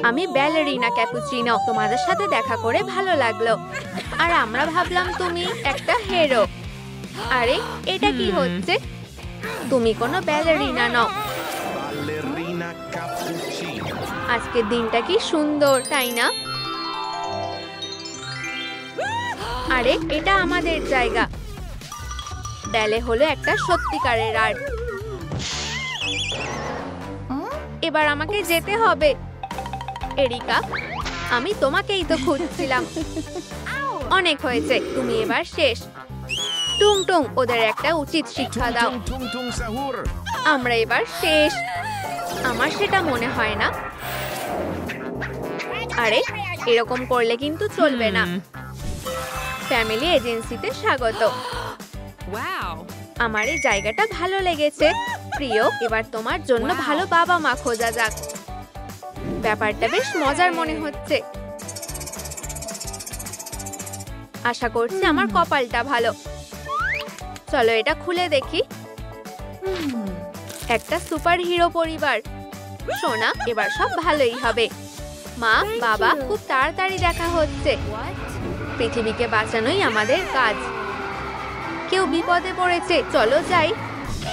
আমি ballerina cappuccino. তোমাদের সাথে দেখা করে ভালো লাগলো। আর আমরা ভাবলাম তুমি একটা হিরো। আরে এটা কি হচ্ছে? তুমি কোনো ব্যালেরিনা নও। আজকের দিনটা কি সুন্দর, তাই না? আরে এটা আমাদের জায়গা। ব্যালে হলো একটা সত্যিকারের আর্ট। এবার আমাকে যেতে হবে। এরিকা, আমি তোমাকেই তো খুঁজছিলাম। অনেক হয়েছে, তুমি এবার শেষ। টুং টুং, ওদের একটা উচিত শিক্ষা দাও। আমরা এবার শেষ। আমার সেটা মনে হয় না। আরে এরকম করলে কিন্তু চলবে না। ফ্যামিলি এজেন্সিতে স্বাগত। আমার এই জায়গাটা ভালো লেগেছে। প্রিয়, এবার তোমার জন্য ভালো বাবা মা খোঁজা যাক। ব্যাপারটা বেশ মজার মনে হচ্ছে। আশা করছি আমার কপালটা ভালো। চলো এটা খুলে দেখি। একটা সুপার হিরো পরিবার। সোনা, এবার সব ভালোই হবে। মা, বাবা, খুব তাড়াতাড়ি দেখা হচ্ছে। পৃথিবীকে বাঁচানোই আমাদের কাজ। কেউ বিপদে পড়েছে, চলো যাই।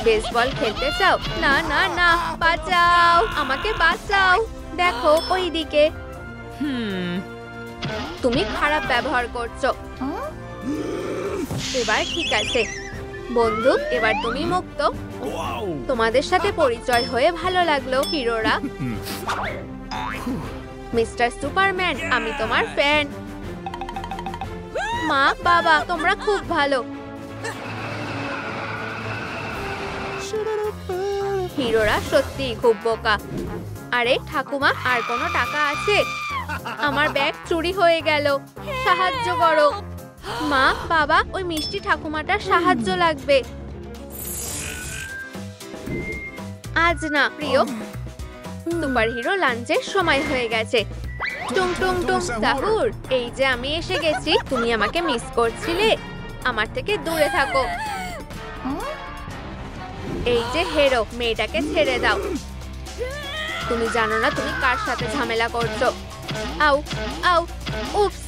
বেসবল খেলতে চাও? না না না, বাঁচাও, আমাকে বাঁচাও। দেখো ওই দিকে। তুমি খারাপ ব্যবহার করছো। এবার ঠিক আছে বন্ধু, এবার তুমি মুক্ত। তোমাদের সাথে পরিচয় হয়ে ভালো লাগলো হিরোরা। মিস্টার সুপারম্যান, আমি তোমার ফ্যান। মা, বাবা, তোমরা খুব ভালো। হিরোরা সত্যিই খুব বোকা। আরে ঠাকুমা, আর কোনো টাকা আছে? আমার ব্যাগ চুরি হয়ে গেল, সাহায্য করো। মা, বাবা, ওই মিষ্টি ঠাকুমাটার সাহায্য লাগবে। আজ না প্রিয়। সুপার হিরো লাঞ্চের সময় হয়ে গেছে। টুং টুং টুং সাহুর, এই যে আমি এসে গেছি। তুমি আমাকে মিস করছিলে? আমার থেকে দূরে থাকো। এই যে হিরো, মেয়েটাকে ছেড়ে দাও। তুমি জানো না তুমি কার সাথে ঝামেলা করছো। আউ আউ, উপস।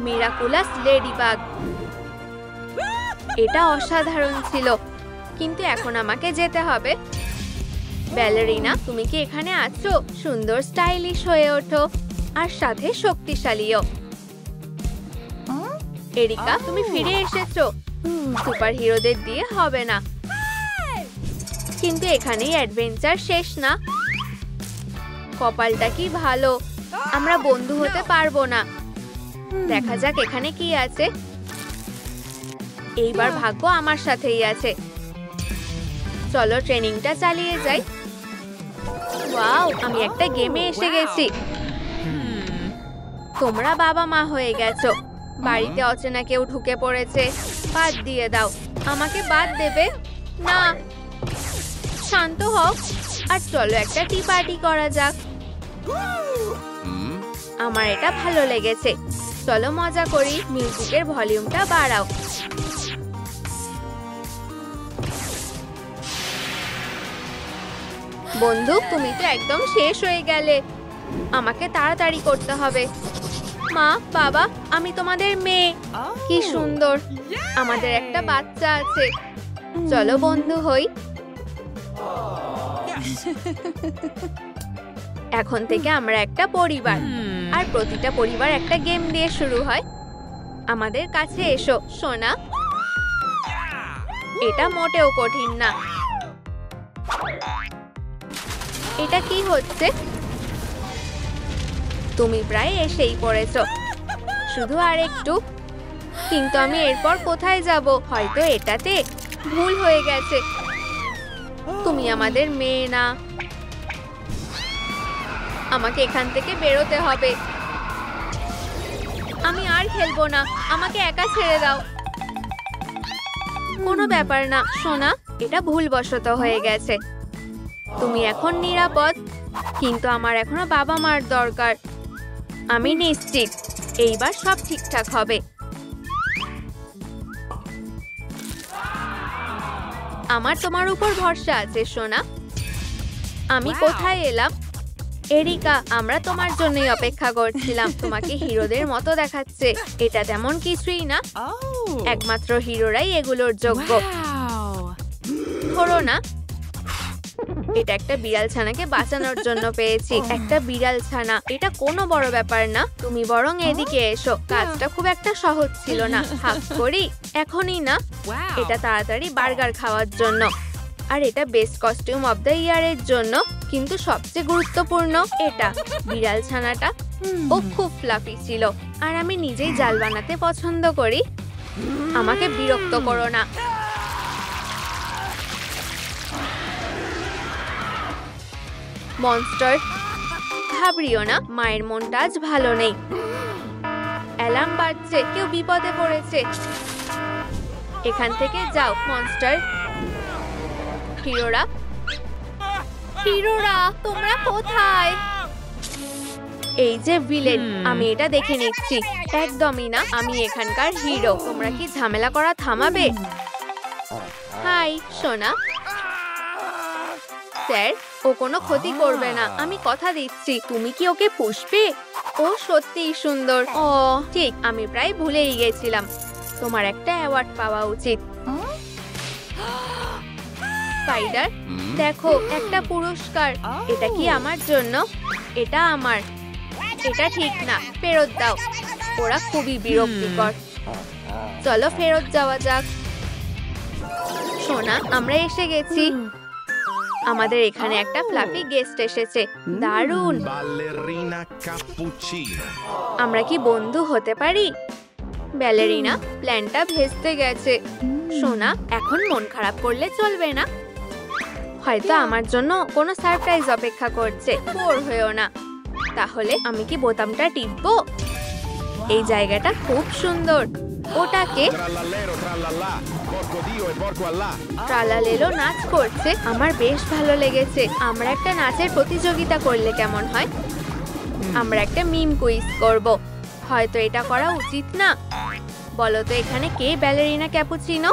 Miraculous ladybug. এটা অসাধারণ ছিল, কিন্তু এখন আমাকে যেতে হবে। ব্যালেরিনা, তুমি কি এখানে আছো? সুন্দর স্টাইলিশ হয়ে ওঠো, আর সাথে শক্তিশালীও। এরিকা, তুমি ফিরে এসেছো। সুপার হিরোদের দিয়ে হবে না। কিন্তু এখানেই অ্যাডভেঞ্চার শেষ না। কপালটা কি ভালো, আমরা বন্ধু হতে পারবো না। দেখা যাক এখানে কি আছে। এইবার ভাগ্য আমার সাথেই আছে। চলো ট্রেনিংটা চালিয়ে যাই। ওয়াও, আমি একটা গেমে এসে গেছি। তোমরা বাবা মা হয়ে গেছো। বাড়িতে অচেনা কেউ ঢুকে পড়েছে। বাদ দিয়ে দাও। আমাকে বাদ দেবে না। শান্ত হও আর চলো একটা টি পার্টি করা যাক। আমার এটা ভালো লেগেছে। চলো মজা করি। মিউজিকের ভলিউমটা বাড়াও। বন্ধু, তুমি তো একদম শেষ হয়ে গেলে। আমাকে তাড়াতাড়ি করতে হবে। মা, বাবা, আমি তোমাদের মেয়ে। কি সুন্দর, আমাদের একটা বাচ্চা আছে। চলো বন্ধু হই। এখন থেকে আমরা একটা পরিবার, আর প্রতিটা পরিবার একটা গেম দিয়ে শুরু হয়। আমাদের কাছে এসো সোনা। এটা মোটেও কঠিন না। এটা কি হচ্ছে? তুমি প্রায় এসেই পড়েছো। শুধু আর একটু। কিন্তু আমি এরপর কোথায় যাব? হয়তো এটাতে ভুল হয়ে গেছে। তুমি আমাদের মেয়ে না। আমাকে এখান থেকে বেরোতে হবে। আমি আর খেলবো না। আমাকে একা ছেড়ে দাও। কোনো ব্যাপার না সোনা, এটা ভুলবশত হয়ে গেছে। তুমি এখন নিরাপদ, কিন্তু আমার এখনো বাবা মার দরকার। আমি নিশ্চিত এইবার সব ঠিকঠাক হবে। আমার তোমার উপর ভরসা আছে সোনা। আমি কোথায় এলাম? এরিকা, আমরা তোমার জন্যই অপেক্ষা করছিলাম। তোমাকে হিরোদের মতো দেখাচ্ছে। এটা তেমন কিছুই না, একমাত্র হিরোরাই এগুলোর যোগ্য। ধরো না, এটা একটা বিড়াল ছানাকে বাঁচানোর জন্য পেয়েছি। একটা বিড়াল ছানা, এটা কোনো বড় ব্যাপার না। তুমি বরং এদিকে এসো। কাজটা খুব একটা সহজ ছিল না। হাফ করি এখনই না। এটা তাড়াতাড়ি বার্গার খাওয়ার জন্য, আর এটা বেস্ট কস্টিউম অফ দ্য ইয়ারের জন্য। কিন্তু সবচেয়ে গুরুত্বপূর্ণ এটা, বিড়াল ছানাটা ও খুব ফ্লাফি ছিল। আর আমি নিজেই জাল বানাতে পছন্দ করি। আমাকে বিরক্ত করো না। মনস্টার, ঘাবড়িও না। মায়ের মনটা আজ ভালো নেই। অ্যালার্ম বাজছে, কেউ বিপদে পড়েছে। এখান থেকে যাও মনস্টার। হিরোরা, হিরোরা, তোমরা কোথায়? এই যে ভিলেন, আমি এটা দেখে নিচ্ছি। একদমই না, আমি এখানকার হিরো। তোমরা কি ঝামেলা করা থামাবে? হাই সোনা। স্যার, ও কোনো ক্ষতি করবে না, আমি কথা দিচ্ছি। তুমি কি ওকে পুষবে? ও সত্যিই সুন্দর। ও ঠিক, আমি প্রায় ভুলেই গেছিলাম। তোমার একটা অ্যাওয়ার্ড পাওয়া উচিত। স্পাইডার, দেখো একটা পুরস্কার। এটা কি আমার জন্য? এটা আমার। এটা ঠিক না, ফেরত দাও। ওরা খুবই বিরক্তিকর। চলো ফেরত যাওয়া যাক। সোনা, আমরা এসে গেছি। আমাদের এখানে একটা ফ্লাফি গেস্ট এসেছে। দারুণ। আমরা কি বন্ধু হতে পারি? ব্যালেরিনা, প্ল্যানটা ভেস্তে গেছে। সোনা, এখন মন খারাপ করলে চলবে না। হয়তো আমার জন্য কোনো সারপ্রাইজ অপেক্ষা করছে। বোর হয়েও না। তাহলে আমি কি বোতামটা টিপবো? এই জায়গাটা খুব সুন্দর। ওটাকে ট্রালালেলো নাচ করছে, আমার বেশ ভালো লেগেছে। আমরা একটা নাচের প্রতিযোগিতা করলে কেমন হয়? আমরা একটা মিম কুইজ করব। হয়তো এটা করা উচিত না। বলো তো এখানে কে ব্যালেরিনা ক্যাপুচিনো?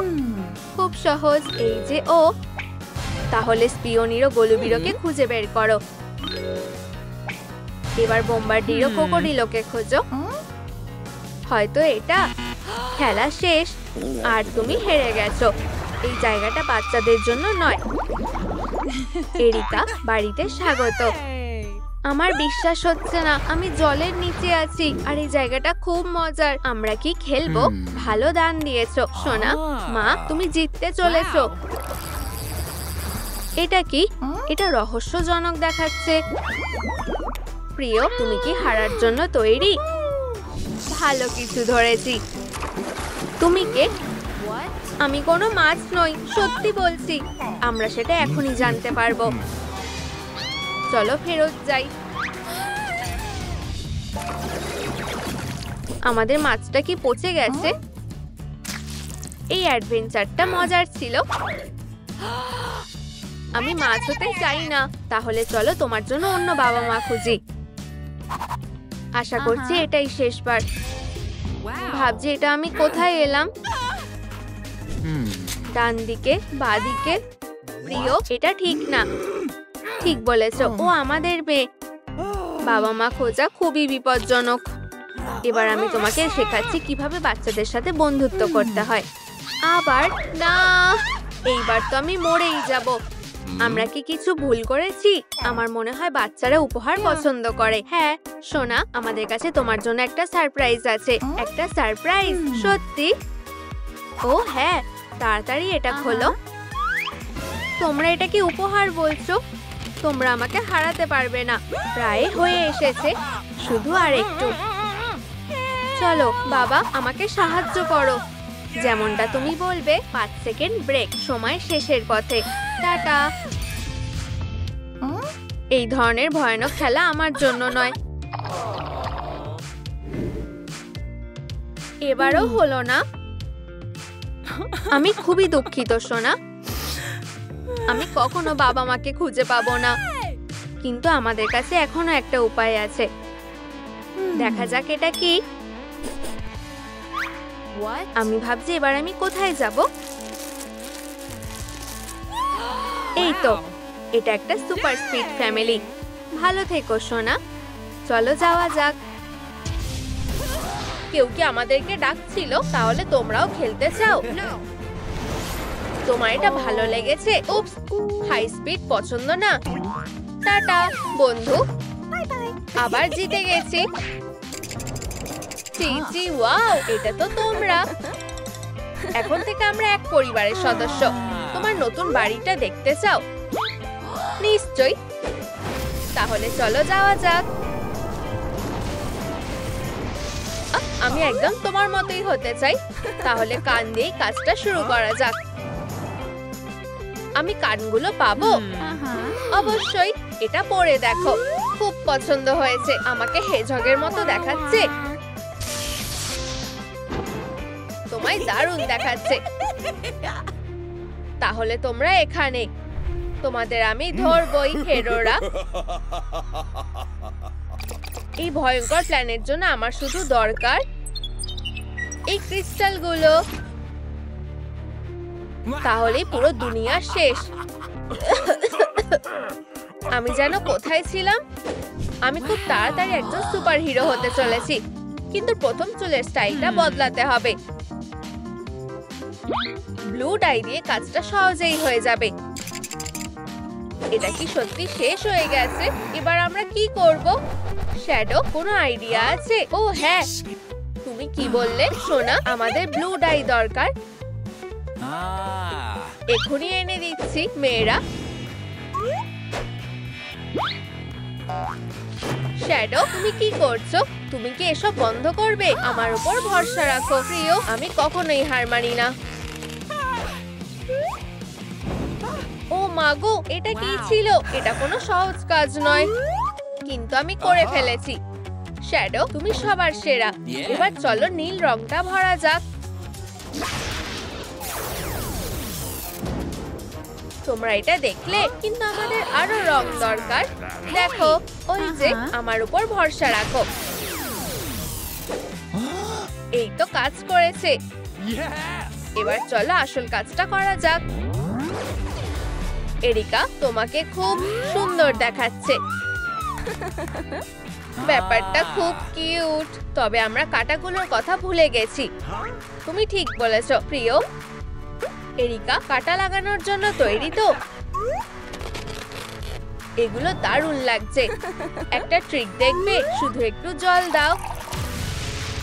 খুব সহজ, এই যে ও। তাহলে স্পিওনিরো গোলুবিরোকে খুঁজে বের করো। এবার বোম্বার্ডিরো কোকোডিলোকে খোঁজো। হয়তো এটা। খেলা শেষ, আর তুমি হেরে গেছো। এই জায়গাটা বাচ্চাদের জন্য নয়। এরিকা, বাড়িতে স্বাগত। আমার বিশ্বাস হচ্ছে না, আমি জলের নিচে আছি, আর এই জায়গাটা খুব মজার। আমরা কি খেলবো? ভালো দান দিয়েছো সোনা। মা, তুমি জিততে চলেছো। এটা কি? এটা রহস্যজনক দেখাচ্ছে। প্রিয়, তুমি কি হারার জন্য তৈরি? ভালো কিছু ধরেছি। তুমি কে? আমি কোনো মাছ নই, সত্যি বলছি। আমরা সেটা এখনই জানতে পারবো। চলো ফেরত যাই। আমাদের মাছটা কি পচে গেছে? এই অ্যাডভেঞ্চারটা মজার ছিল। আমি মাছ হতে চাই না। তাহলে চলো তোমার জন্য অন্য বাবা মা খুঁজি। আশা করছি এটাই শেষবার। ভাবছি এটা আমি কোথায় এলাম? ডান দিকে, বাঁ দিকে। প্রিয়, এটা ঠিক না। ঠিক বলেছো, ও আমাদের মেয়ে। বাবা মা খোঁজা খুবই বিপজ্জনক। এবার আমি তোমাকে শেখাচ্ছি কিভাবে বাচ্চাদের সাথে বন্ধুত্ব করতে হয়। আবার না, এইবার তো আমি মরেই যাব। আমরা কি কিছু ভুল করেছি? আমার মনে হয় বাচ্চারা উপহার পছন্দ করে। হ্যাঁ সোনা, আমাদের কাছে তোমার জন্য একটা সারপ্রাইজ আছে। একটা সারপ্রাইজ? সত্যি? ও হ্যাঁ, তাড়াতাড়ি এটা খোলো। তোমরা এটা কি উপহার বলছো? তোমরা আমাকে হারাতে পারবে না। প্রায় হয়ে এসেছে, শুধু আর একটু। চলো বাবা, আমাকে সাহায্য করো। যেমনটা তুমি বলবে। 5 সেকেন্ড ব্রেক, সময় শেষের পথে। টাটা। এই ধরনের ভয়ানক খেলা আমার জন্য নয়। এবারও হলো না। আমি খুবই দুঃখিত সোনা। আমি কখনো বাবা মাকে খুঁজে পাবো না। কিন্তু আমাদের কাছে এখনো একটা উপায় আছে। দেখা যাক এটা কি। আমি ভাবছি এবার আমি কোথায় যাব। এই তো, এটা একটা সুপার স্পিড ফ্যামিলি। ভালো থেকো সোনা। চলো যাওয়া যাক। কেউ কি আমাদেরকে ডাকছিল? তাহলে তোমরাও খেলতে চাও? তোমার এটা ভালো লেগেছে? উপস, হাই স্পিড পছন্দ না? টাটা বন্ধু, আবার জিতে গেছি। চিচি, ওয়াও, এটা তো তোমরা। এখন থেকে আমরা এক পরিবারের সদস্য। তোমার নতুন বাড়িটা দেখতে চাও? নিশ্চয়ই। তাহলে চলো যাওয়া যাক। আমি একদম তোমার মতোই হতে চাই। তাহলে কান দিয়েই কাজটা শুরু করা যাক। আমি কানগুলো পাবো? অবশ্যই। এটা পরে দেখো, খুব পছন্দ হয়েছে। আমাকে হেজহগের মতো দেখাচ্ছে। তোমায় দারুণ দেখাচ্ছে। তাহলে তোমরা এখানে। তোমাদের আমি ধরবই, হেরোরা। এই ভয়ঙ্কর প্ল্যানের জন্য আমার শুধু দরকার এই ক্রিস্টালগুলো। তাহলেই পুরো দুনিয়া শেষ। আমি যেন কোথায় ছিলাম? আমি খুব তাড়াতাড়ি একজন সুপার হিরো হতে চলেছি, কিন্তু প্রথম চুলের স্টাইলটা বদলাতে হবে। ব্লু ডাই দিয়ে কাজটা সহজেই হয়ে যাবে। এটা কি সত্যি শেষ হয়ে গেছে? এবার আমরা কি করব? শ্যাডো, কোনো আইডিয়া আছে? ও হ্যাঁ, তুমি কি বললে সোনা? আমাদের ব্লু ডাই দরকার। এখনই এনে দিচ্ছি মেয়েরা। শ্যাডো, তুমি কি করছো? তুমি কি এসব বন্ধ করবে? আমার উপর ভরসা রাখো প্রিয়, আমি কখনোই হার মানি না। ও মাগো, এটা কি ছিল? এটা কোনো সহজ কাজ নয়, কিন্তু আমি করে ফেলেছি। শ্যাডো, তুমি সবার সেরা। এবার চলো নীল রংটা ভরা যাক। তোমরা এটা দেখলে, কিন্তু আমাদের আরো রং দরকার। দেখো, ওই যে, আমার উপর ভরসা রাখো। এই তো কাজ করেছে। এবার চলো আসল কাজটা করা যাক। এরিকা, তোমাকে খুব সুন্দর দেখাচ্ছে। ব্যাপারটা খুব কিউট। তবে আমরা কাঁটাগুলোর কথা ভুলে গেছি। তুমি ঠিক বলেছো প্রিয়। এরিকা, কাঁটা লাগানোর জন্য তৈরি তো? এগুলো দারুণ লাগছে। একটা ট্রিক দেখবে? শুধু একটু জল দাও।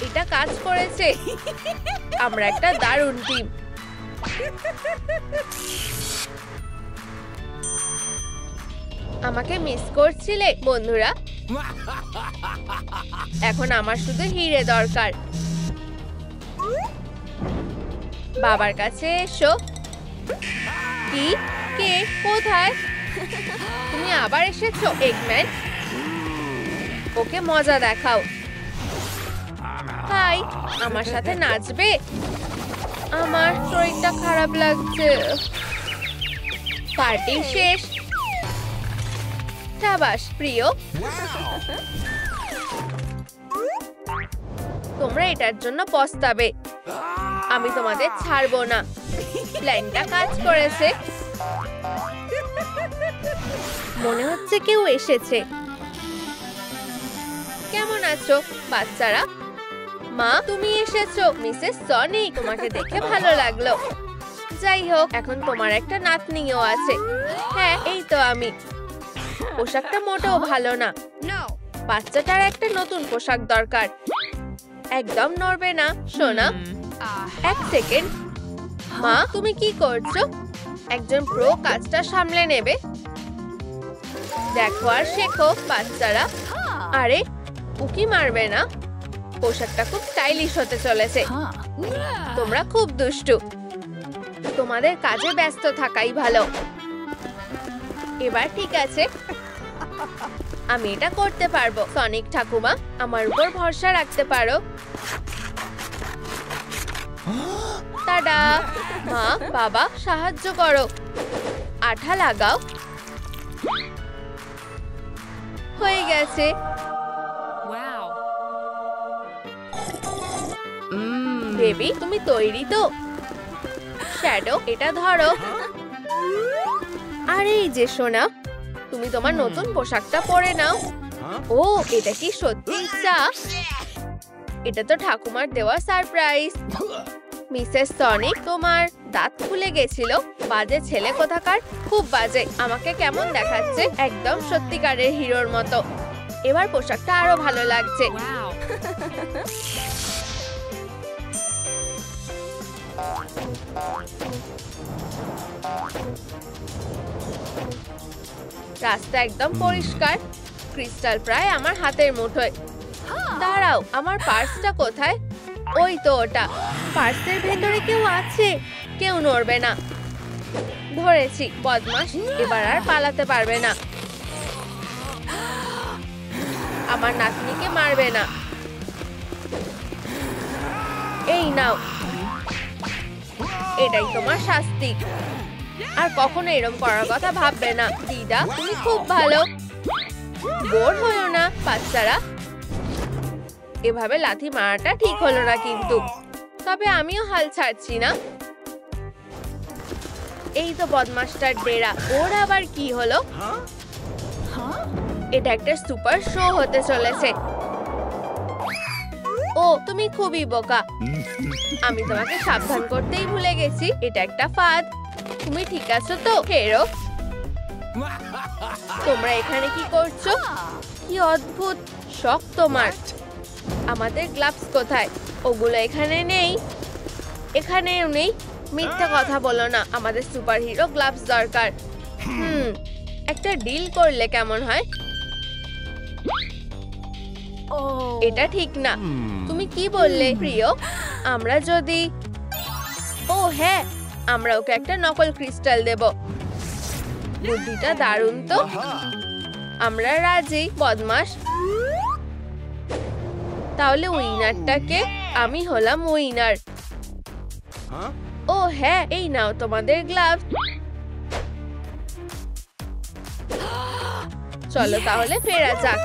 এটা কাজ করেছে। আমরা একটা দারুণ টিম। আমাকে মিস করছিলে বন্ধুরা? এখন আমার শুধু হিরে দরকার। বাবার কাছে এসো। কি? কে? কোথায়? তুমি আবার এসেছো এগম্যান? ওকে মজা দেখাও। হাই, আমার সাথে নাচবে? আমার শরীরটা খারাপ লাগছে। পার্টি শেষ। সাবাস প্রিয়। তোমরা এটার জন্য পস্তাবে। আমি তোমাদের ছাড়বো না। প্ল্যানটা কাজ করেছে। মনে হচ্ছে কেউ এসেছে। কেমন আছো বাচ্চারা? মা, তুমি এসেছো। মিসেস সনি, তোমাকে দেখে ভালো লাগলো। যাই হোক, এখন তোমার একটা নাতনিও আছে। হ্যাঁ, এই তো আমি। পোশাকটা মোটেও ভালো না। বাচ্চাটার একটা নতুন পোশাক দরকার। একদম নড়বে না সোনা। এক সেকেন্ড। মা, তুমি কি করছো? একজন প্রো কাজটা সামলে নেবে। দেখো আর শেখো বাচ্চারা। আরে, উকি মারবে না। পোশাকটা খুব স্টাইলিশ হতে চলেছে। তোমরা খুব দুষ্টু। তোমাদের কাজে ব্যস্ত থাকাই ভালো। এবার ঠিক আছে, আমি এটা করতে পারবো। সনিক ঠাকুমা, আমার উপর ভরসা রাখতে পারো। টাডা। মা, বাবা, সাহায্য করো। আঠা লাগাও। হয়ে গেছে। বেবি, তুমি তৈরি তো? শ্যাডো, এটা ধরো। আরে, এই যে সোনা, তুমি তোমার নতুন পোশাকটা পরে নাও। ও, এটা কি সত্যি চা? এটা তো ঠাকুমার দেওয়া সারপ্রাইজ। মিসেস সনিক, তোমার দাঁত খুলে গেছিল। বাজে ছেলে কোথাকার, খুব বাজে। আমাকে কেমন দেখাচ্ছে, একদম সত্যিকারের হিরোর মতো। এবার পোশাকটা আরো ভালো লাগছে। রাস্তা একদম পরিষ্কার। ক্রিস্টাল প্রায় আমার হাতের মুঠোয়। দাঁড়াও, আমার পার্সটা কোথায়? ওই তো ওটা। পার্সের ভেতরে কেউ আছে, কেউ নড়বে না। ধরেছি, বদমাশ এবার আর পালাতে পারবে না। আমার নাতনিকে মারবে না। এই নাও, এটাই তোমার শাস্তি। আর কখনো এরকম করার কথা ভাববে না। দিদা, তুমি খুব ভালো। বোর হয়ো না বাচ্চারা। এভাবে লাথি মারাটা ঠিক হলো না কিন্তু। তবে আমিও হাল ছাড়ছি না। এই তো বদমাস্টার ডেরা। ওর আবার কি হলো? এটা একটা সুপার শো হতে চলেছে। ও, তুমি খুবই বোকা। আমি তোমাকে সাবধান করতেই ভুলে গেছি। এটা একটা ফাঁদ। তুমি ঠিক আছো তো হেরো? তোমরা এখানে কি করছো? কি অদ্ভুত শখ তোমার। আমাদের গ্লাভস কোথায়? ওগুলো এখানে নেই। এখানেও নেই। মিথ্যা কথা বলো না। আমাদের সুপার হিরো গ্লাভস দরকার। একটা ডিল করলে কেমন হয়? এটা ঠিক না। তুমি কি বললে প্রিয়? আমরা যদি... ও হ্যাঁ, আমরা ওকে একটা নকল ক্রিস্টাল দেব। বুদ্ধিটা দারুণ তো। আমরা রাজি, বদমাশ। তাহলে উইনারটাকে? আমি হলাম উইনার। ও হ্যাঁ, এই নাও তোমাদের গ্লাভস। চলো তাহলে ফেরা যাক।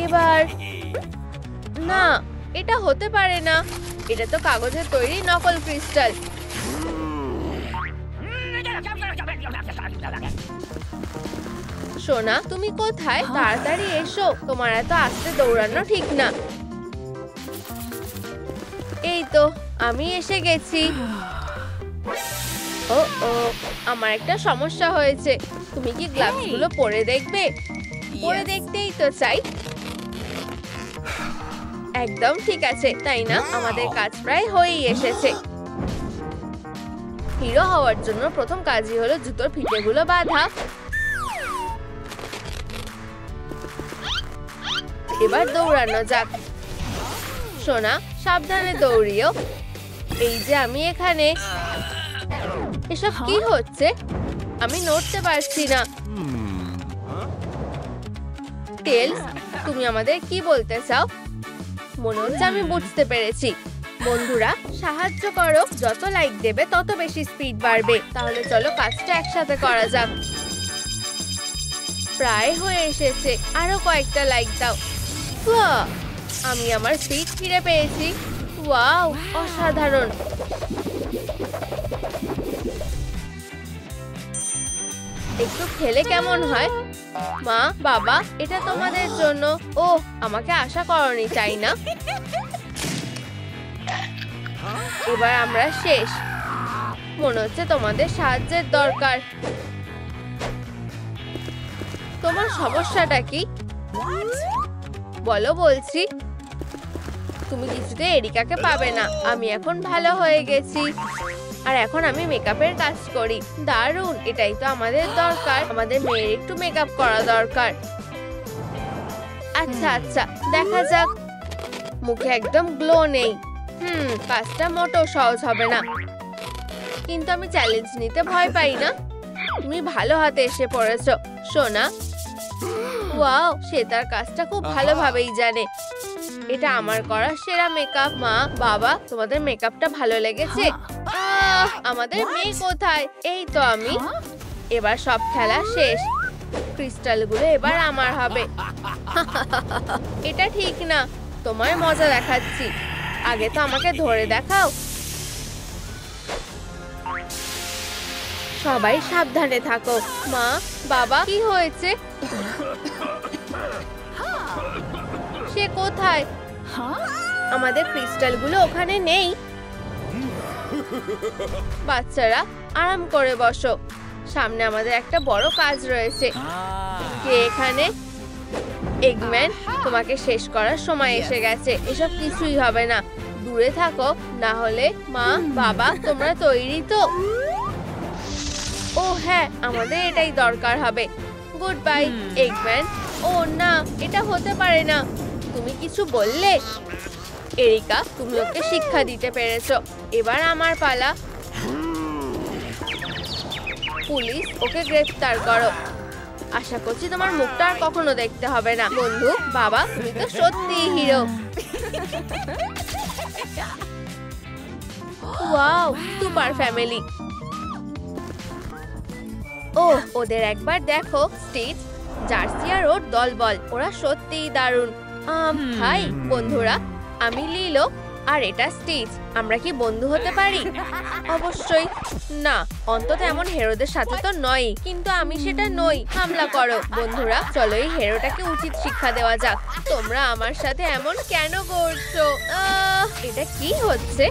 এবার না, এটা হতে পারে না। এটা তো কাগজের তৈরি নকল ক্রিস্টাল। সোনা, তুমি কোথায়? তাড়াতাড়ি এসো। তোমার এত আস্তে দৌড়ানো ঠিক না। এই তো আমি এসে গেছি। ও ও, আমার একটা সমস্যা হয়েছে। তুমি কি গ্লাভসগুলো পরে দেখবে? পরে দেখতেই তো চাই। একদম ঠিক আছে, তাই না? আমাদের কাজ প্রায় হয়েই এসেছে। হিরো হওয়ার জন্য প্রথম কাজই হলো জুতোর ফিতেগুলো বাঁধা। এবার দৌড়ানো যাক। সোনা, সাবধানে দৌড়িও। এই যে আমি এখানে। এসব কি হচ্ছে? আমি নড়তে পারছি না। টেলস, তুমি আমাদের কি বলতে চাও? মনে হচ্ছে আমি বুঝতে পেরেছি। বন্ধুরা, সাহায্য করো। যত লাইক দেবে তত বেশি স্পিড বাড়বে। তাহলে চলো কাজটা একসাথে করা যাক। প্রায় হয়ে এসেছে। আরো কয়েকটা লাইক দাও। বাহ, আমি আমার স্পিড ফিরে পেয়েছি। ওয়াও, অসাধারণ। একটু খেলে কেমন হয়? মা, বাবা, এটা তোমাদের জন্য। ও, আমাকে আশা করনি, তাই না? এবার আমরা শেষ। মনে হচ্ছে তোমাদের সাহায্যের দরকার। তোমার সমস্যাটা কি বলো বলছি। তুমি কিছুতে এরিকাকে পাবে না। আমি এখন ভালো হয়ে গেছি। আর এখন আমি মেকআপের কাজ করি। দারুণ, এটাই তো আমাদের দরকার। আমাদের মেয়ের একটু মেকআপ করা দরকার। আচ্ছা আচ্ছা, দেখা যাক। মুখে একদম গ্লো নেই। কাজটা মোটেও সহজ হবে না। কিন্তু আমি চ্যালেঞ্জ নিতে ভয় পাই না। তুমি ভালো হাতে এসে পড়েছো সোনা। ওয়াও, সে তার কাজটা খুব ভালোভাবেই জানে। এটা আমার করা সেরা মেকআপ। মা, বাবা, তোমাদের মেকআপটা ভালো লেগেছে? আমাদের মেয়ে কোথায়? এই তো আমি। এবার সব খেলা শেষ। ক্রিস্টালগুলো এবার আমার হবে। এটা ঠিক না। তোমার মজা দেখাচ্ছি। আগে তো আমাকে ধরে দেখাও। সবাই সাবধানে থাকো। মা, বাবা, কি হয়েছে? সে কোথায়? আমাদের ক্রিস্টালগুলো ওখানে নেই। বাচ্চারা আরাম করে বসো, সামনে আমাদের একটা বড় কাজ রয়েছে। কে এখানে? এগম্যান, তোমাকে শেষ করার সময় এসে গেছে। এসব কিছুই হবে না, দূরে থাকো, না হলে। মা, বাবা, তোমরা তৈরি তো? ও হ্যাঁ, আমাদের এটাই দরকার হবে। Good bye Eggman. ও না, এটা হতে পারে না। তুমি কিছু বললে? এরিকা, তুমি ওকে শিক্ষা দিতে পেরেছো, এবার আমার পালা। পুলিশ, ওকে গ্রেফতার করো। আশা করছি তোমার মুখটা আর কখনো দেখতে হবে না। বন্ধু, বাবা, তুমি তো সত্যিই হিরো। Wow, super family. ও, ওদের একবার দেখো। স্টিচ, জার্সি আর ওর দলবল, ওরা সত্যিই দারুণ। হাই বন্ধুরা, আমি লিলো আর এটা স্টিচ। আমরা কি বন্ধু হতে পারি? অবশ্যই না, অন্তত এমন হেরোদের সাথে তো নয়। কিন্তু আমি সেটা নই। হামলা করো বন্ধুরা, চলো এই হেরোটাকে উচিত শিক্ষা দেওয়া যাক। তোমরা আমার সাথে এমন কেন করছো? এটা কি হচ্ছে?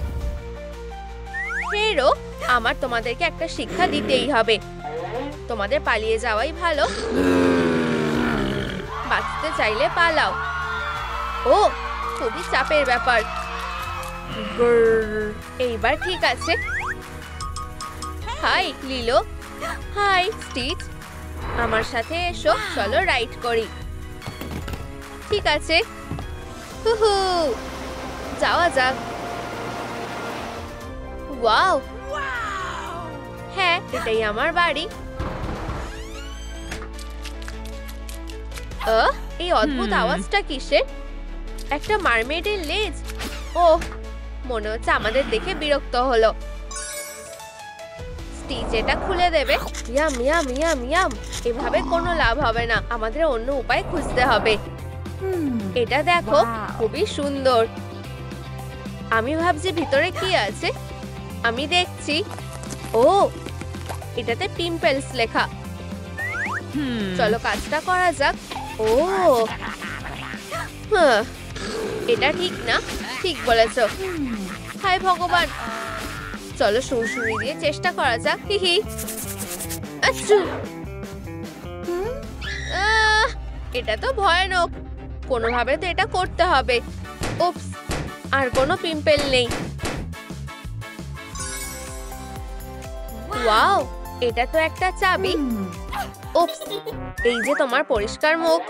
হেরো, আমার তোমাদেরকে একটা শিক্ষা দিতেই হবে। তোমাদের পালিয়ে যাওয়াই ভালো। বাঁচতে চাইলে পালাও। ও, খুবই চাপের ব্যাপার। এইবার ঠিক আছে। হাই লিলো। হাই স্টিচ, আমার সাথে এসো, চলো রাইড করি। ঠিক আছে, হুহু, যাওয়া যাক। ওয়াও, হ্যাঁ, এটাই আমার বাড়ি। এই অদ্ভুত আওয়াজটা কিসের? একটা মারমেডের লেজ। ও, মনে হচ্ছে আমাদের দেখে বিরক্ত হলো। স্টিচ এটা খুলে দেবে। Yam yam yam yam. এভাবে কোনো লাভ হবে না, আমাদের অন্য উপায় খুঁজতে হবে। এটা দেখো, খুবই সুন্দর। আমি ভাবছি ভিতরে কি আছে। আমি দেখছি। ও, এটাতে পিম্পলস লেখা। চলো কাজটা করা যাক। ও, এটা ঠিক না। ঠিক বলেছো। হাই ভগবান, চলো সুরসুরি দিয়ে চেষ্টা করা যাক। হিহি, আচ্ছু। এটা তো ভয়ানক। কোনোভাবে তো এটা করতে হবে। উপস, আর কোনো পিম্পল নেই। ওয়াও, এটা তো একটা চাবি। উপস, এই যে তোমার পরিষ্কার মুখ।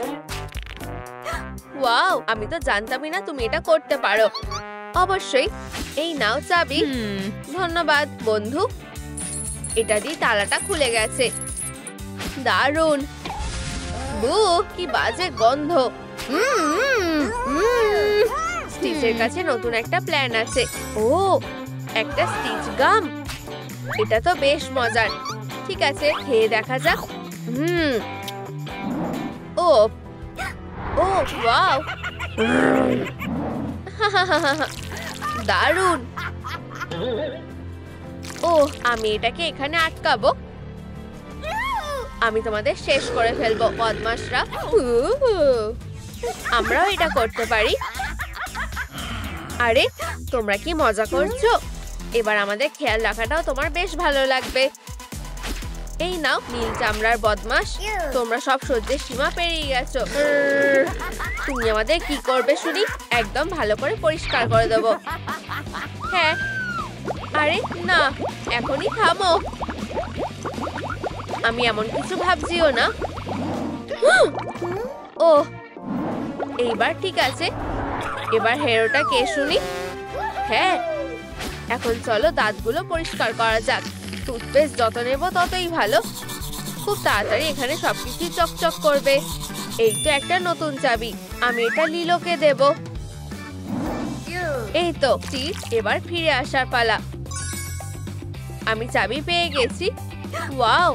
ওয়াও, আমি তো জানতামই না তুমি এটা করতে পারো। অবশ্যই, এই নাও চাবি। ধন্যবাদ বন্ধু। এটা দিয়ে তালাটা খুলে গেছে। দারুণ। বু, কি বাজে গন্ধ। স্টিচের কাছে নতুন একটা প্ল্যান আছে। ও, একটা স্টিচ গাম। এটা তো বেশ মজার। ঠিক আছে, খেয়ে দেখা যাক। ও ও ওয়াও, দারুণ। ও, আমি এটাকে এখানে আটকাবো। আমি তোমাদের শেষ করে ফেলবো বদমাশরা। আমরাও এটা করতে পারি। আরে, তোমরা কি মজা করছো? এবার আমাদের খেয়াল রাখাটাও তোমার বেশ ভালো লাগবে। এই নাও নীল চামড়ার বদমাশ, তোমরা সব সহ্যের সীমা পেরিয়ে গেছো। তুমি আমাদের কি করবে শুনি? একদম ভালো করে পরিষ্কার করে দেবো। হ্যাঁ, আরে না, এখনই থামো। আমি এমন কিছু ভাবছিও না। ও, এইবার ঠিক আছে। এবার হেরোটা কে শুনি? হ্যাঁ, এখন চলো দাঁতগুলো পরিষ্কার করা যাক। টুথপেস্ট যত নেব ততই ভালো। খুব তাড়াতাড়ি এখানে সবকিছু চকচক করবে। এই তো একটা নতুন চাবি, আমি এটা লিলোকে দেব। এই তো ঠিক, এবার ফিরে আসার পালা। আমি চাবি পেয়ে গেছি। ওয়াও,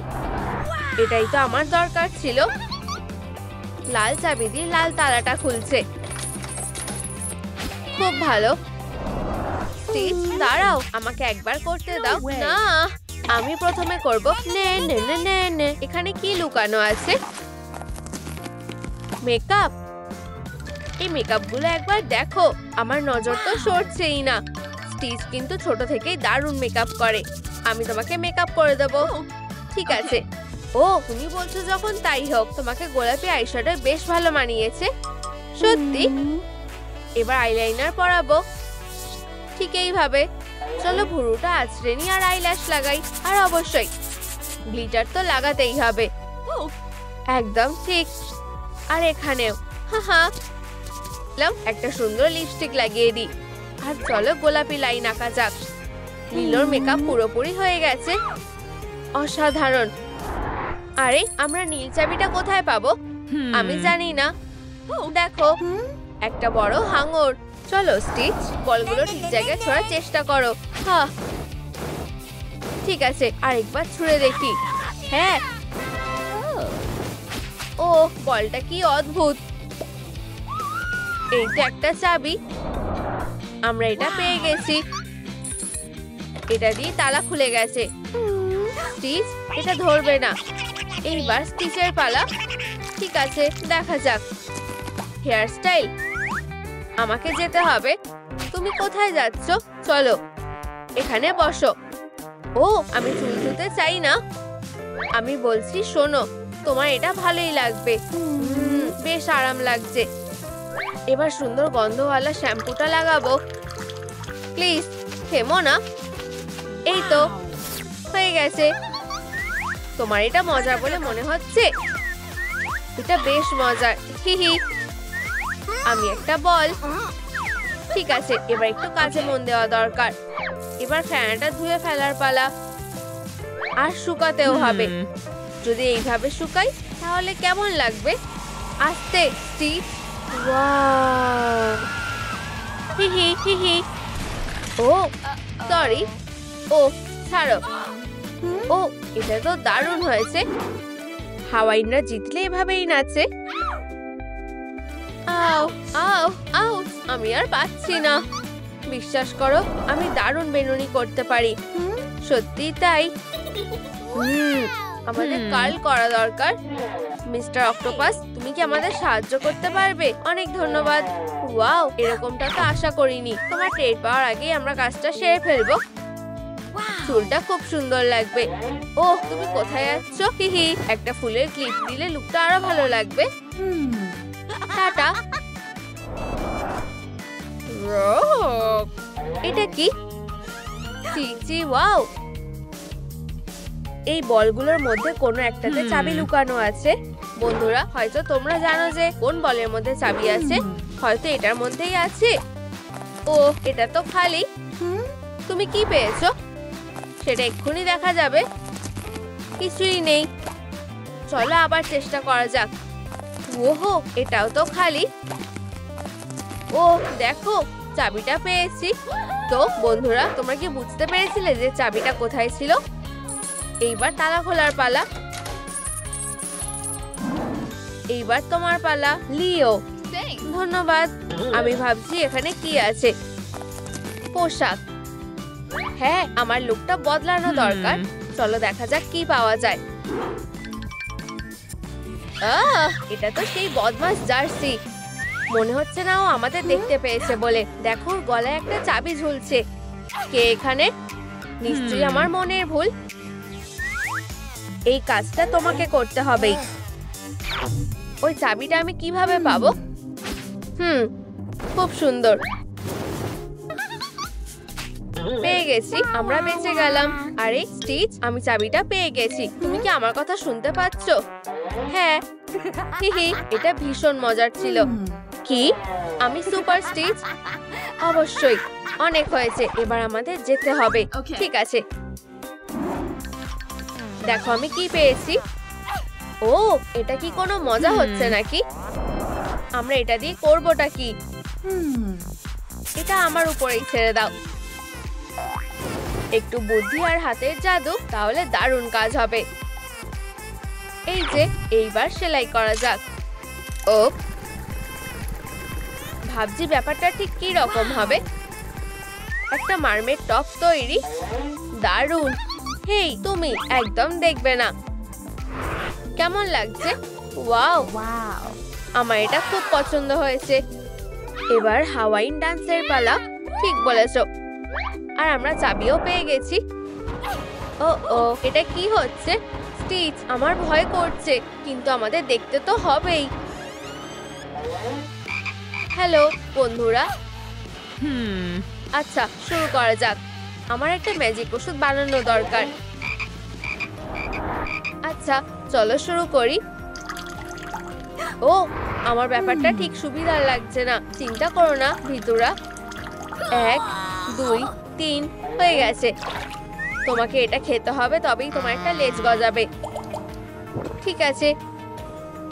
এটাই তো আমার দরকার ছিল। লাল চাবি দিয়ে লাল তালাটা খুলছে। খুব ভালো। দাঁড়াও, আমাকে একবার করতে দাও। না, আমি প্রথমে করব নে নে নে নে নে। এখানে কি লুকানো আছে? মেকআপ। এই মেকআপগুলো একবার দেখো, আমার নজর তো সরছেই না। স্টিচ কিন্তু ছোট থেকেই দারুণ মেকআপ করে। আমি তোমাকে মেকআপ করে দেবো। ঠিক আছে। ও, তুমি বলছো যখন তাই হোক। তোমাকে গোলাপি আইশ্যাডো বেশ ভালো মানিয়েছে। সত্যি? এবার আইলাইনার পরাবো ঠিক এইভাবে। চলো ভুরুটা আঁচড়ে নি আর আইল্যাশ লাগাই। আর অবশ্যই গ্লিটার তো লাগাতেই হবে। একদম ঠিক। আর এখানেও হা একটা সুন্দর লিপস্টিক লাগিয়ে দিই। আর চলো গোলাপি লাইন আঁকা যাক। লিলোর মেকআপ পুরোপুরি হয়ে গেছে। অসাধারণ। আরে আমরা নীল চাবিটা কোথায় পাবো? আমি জানি না। দেখো, একটা বড় হাঙর। চলো স্টিচ, বলগুলো ঠিক জায়গায় ছোড়ার চেষ্টা করো। হ্যাঁ, ঠিক আছে, আরেকবার ছুঁড়ে দেখি। হ্যাঁ। ও, বলটা কি অদ্ভুত। এইটা একটা চাবি। আমরা এটা পেয়ে গেছি। এটা দিয়ে তালা খুলে গেছে। স্টিচ, এটা ধরবে না। এইবার স্টিচের পালা। ঠিক আছে, দেখা যাক। Hair style. আমাকে যেতে হবে। তুমি কোথায় যাচ্ছ? চলো এখানে বসো। ও, আমি চুল ধুতে চাই না। আমি বলছি শোনো, তোমার এটা ভালোই লাগবে। বেশ আরাম লাগছে। এবার সুন্দর গন্ধওয়ালা শ্যাম্পুটা লাগাবো। প্লিজ থেমো না। এই তো হয়ে গেছে। তোমার এটা মজা বলে মনে হচ্ছে? এটা বেশ মজার। হি। আমি একটা বল। ঠিক আছে, এবার একটু কাজে মন দেওয়া দরকার। এবার ফ্যানটা ধুয়ে ফেলার পালা। আর শুকাতেও হবে। যদি এইভাবে শুকাই তাহলে কেমন লাগবে? আস্তে স্টিচ। ওয়াও, হি। ও সরি। ও ছাড়ো। ও, এটা তো দারুণ হয়েছে। হাওয়াইনরা জিতলে এভাবেই নাচে। আও আও আউ, আমি আর পাচ্ছি না। বিশ্বাস করো, আমি দারুণ বেনুনি করতে পারি। সত্যি তাই। আমাদের কার্ল করা দরকার। মিস্টার অক্টোপাস, তুমি কি আমাদের সাহায্য করতে পারবে? অনেক ধন্যবাদ। ওয়াও, এরকমটা তো আশা করিনি। তোমার টের পাওয়ার আগেই আমরা কাজটা সেরে ফেলবো। চুলটা খুব সুন্দর লাগবে। ও, তুমি কোথায় যাচ্ছ? হি। একটা ফুলের ক্লিপ দিলে লুকটা আরো ভালো লাগবে। টাটা। এটা কি? চিচি, ওয়াও। এই বলগুলোর মধ্যে কোনো একটাতে চাবি লুকানো আছে। বন্ধুরা, হয়তো তোমরা জানো যে কোন বলের মধ্যে চাবি আছে। হয়তো এটার মধ্যেই আছে। ও, এটা তো খালি। তুমি কি পেয়েছো? সেটা এক্ষুনি দেখা যাবে। কিছুই নেই। চলো আবার চেষ্টা করা যাক। ওহো, এটাও তো খালি। ও দেখো, চাবিটা পেয়েছি। তো বন্ধুরা, তোমরা কি বুঝতে পেরেছিলে যে চাবিটা কোথায় ছিল? এইবার তালা খোলার পালা। এইবার তোমার পালা, লিও। ধন্যবাদ। আমি ভাবছি এখানে কি আছে। পোশাক। হ্যাঁ, আমার লুকটা বদলানো দরকার। চলো দেখা যাক কি পাওয়া যায়। এটা তো সেই বদমাস জার্সি। মনে হচ্ছে না ও আমাদের দেখতে পেয়েছে বলে। দেখো, গলায় একটা চাবি ঝুলছে। কে এখানে? নিশ্চয়ই আমার মনের ভুল। এই কাজটা তোমাকে করতে হবেই। ওই চাবিটা আমি কিভাবে পাবো? খুব সুন্দর। পেয়ে গেছি। আমরা বেঁচে গেলাম। আরে স্টিচ, আমি চাবিটা পেয়ে গেছি। তুমি কি আমার কথা শুনতে পাচ্ছ? হ্যাঁ। হি। এটা ভীষণ মজার ছিল। কি? আমি সুপার স্টিচ? অবশ্যই। অনেক হয়েছে, এবার আমাদের যেতে হবে। ঠিক আছে, দেখো আমি কি পেয়েছি। ও, এটা কি কোনো মজা হচ্ছে নাকি? আমরা এটা দিয়ে করবোটা কি? এটা আমার উপরেই ছেড়ে দাও। একটু বুদ্ধি আর হাতের জাদু, তাহলে দারুণ কাজ হবে। এই যে, এইবার সেলাই করা যাক। ও, ভাবছি ব্যাপারটা ঠিক কি রকম হবে। একটা মারমেড টপ তৈরি। দারুণ। হেই তুমি একদম দেখবে না। কেমন লাগছে? ওয়াও, আমার এটা খুব পছন্দ হয়েছে। এবার হাওয়াইন ডান্সের পালা। ঠিক বলেছো। আর আমরা চাবিও পেয়ে গেছি। ও ও, এটা কি হচ্ছে? স্টিচ, আমার ভয় করছে, কিন্তু আমাদের দেখতে তো হবেই। হ্যালো বন্ধুরা। আচ্ছা, শুরু করা যাক। আমার একটা ম্যাজিক ওষুধ বানানো দরকার। আচ্ছা, চলো শুরু করি। ও, আমার ব্যাপারটা ঠিক সুবিধার লাগছে না। চিন্তা করো না ভিতুরা। 1 2 3 হয়ে গেছে। তোমাকে এটা খেতে হবে, তবেই তোমার একটা লেজ গজাবে। ঠিক আছে।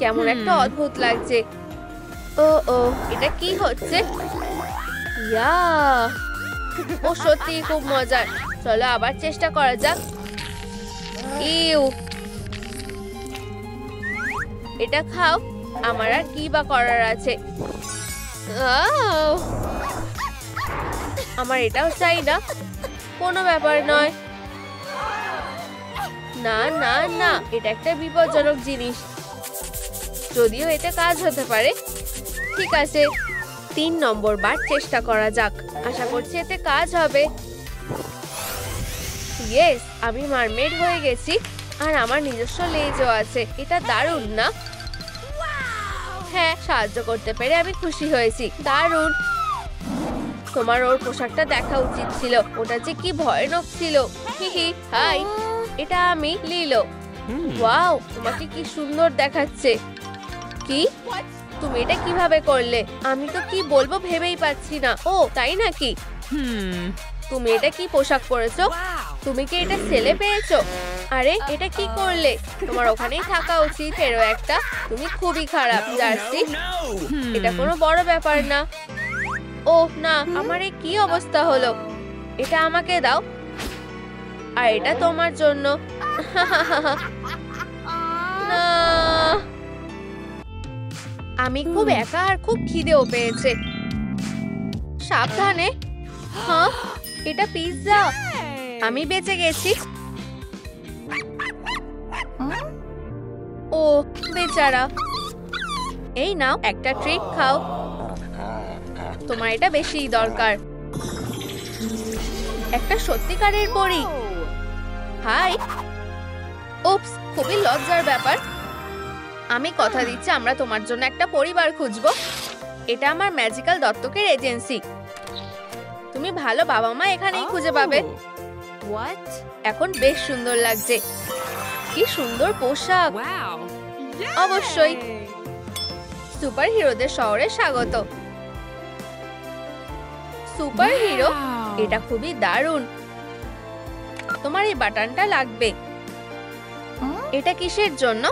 কেমন একটা অদ্ভুত লাগছে। ও ও, এটা কি হচ্ছে? ইয়া, ও সত্যি খুব মজার। চলো আবার চেষ্টা করা যাক। ইউ, এটা খাও। আমার আর কি বা করার আছে। আমার এটাও চাই না। কোনো ব্যাপার নয়। না না না, এটা একটা বিপজ্জনক জিনিস। যদিও এতে কাজ হতে পারে। ঠিক আছে, 3 নম্বর বার চেষ্টা করা যাক। আশা করছি এতে কাজ হবে। ইয়েস, আমি মারমেড হয়ে গেছি। আর আমার নিজস্ব লেজও আছে। এটা দারুণ না? হ্যাঁ, সাহায্য করতে পেরে আমি খুশি হয়েছি। দারুণ। তোমার ওর পোশাকটা দেখা উচিত ছিল। ওটা যে কি ভয়ানক ছিল। হিহি। হাই, এটা আমি লিলো। ওয়াও, তোমাকে কি সুন্দর দেখাচ্ছে। কি? তুমি এটা কিভাবে করলে? আমি তো কি বলবো ভেবেই পাচ্ছি না। ও তাই নাকি? তুমি এটা কি পোশাক পরেছো? তুমি কি এটা সেলে পেয়েছো? আরে এটা কি করলে? তোমার ওখানেই থাকা উচিত। এরো একটা। তুমি খুবই খারাপ জার্সি। এটা কোনো বড় ব্যাপার না। ও না, আমার এই কি অবস্থা হলো? এটা আমাকে দাও। আর এটা তোমার জন্য। না, আমি খুব একা আর খুব খিদেও পেয়েছে। সাবধানে। হ্যাঁ, এটা পিৎজা। আমি বেঁচে গেছি। ও বেচারা। এই নাও, একটা ট্রিট খাও। তোমার এটা বেশিই দরকার। একটা সত্যিকারের পরী। হাই। উপস, খুবই লজ্জার ব্যাপার। আমি কথা দিচ্ছি আমরা তোমার জন্য একটা পরিবার খুঁজবো। এটা আমার ম্যাজিক্যাল দত্তকের এজেন্সি। তুমি ভালো বাবা মা এখানেই খুঁজে পাবে। এখন বেশ সুন্দর লাগছে। কি সুন্দর পোশাক। অবশ্যই। সুপার হিরোদের শহরে স্বাগত। সুপার হিরো, এটা খুবই দারুণ। তোমার এই বাটনটা লাগবে। এটা কিসের জন্য?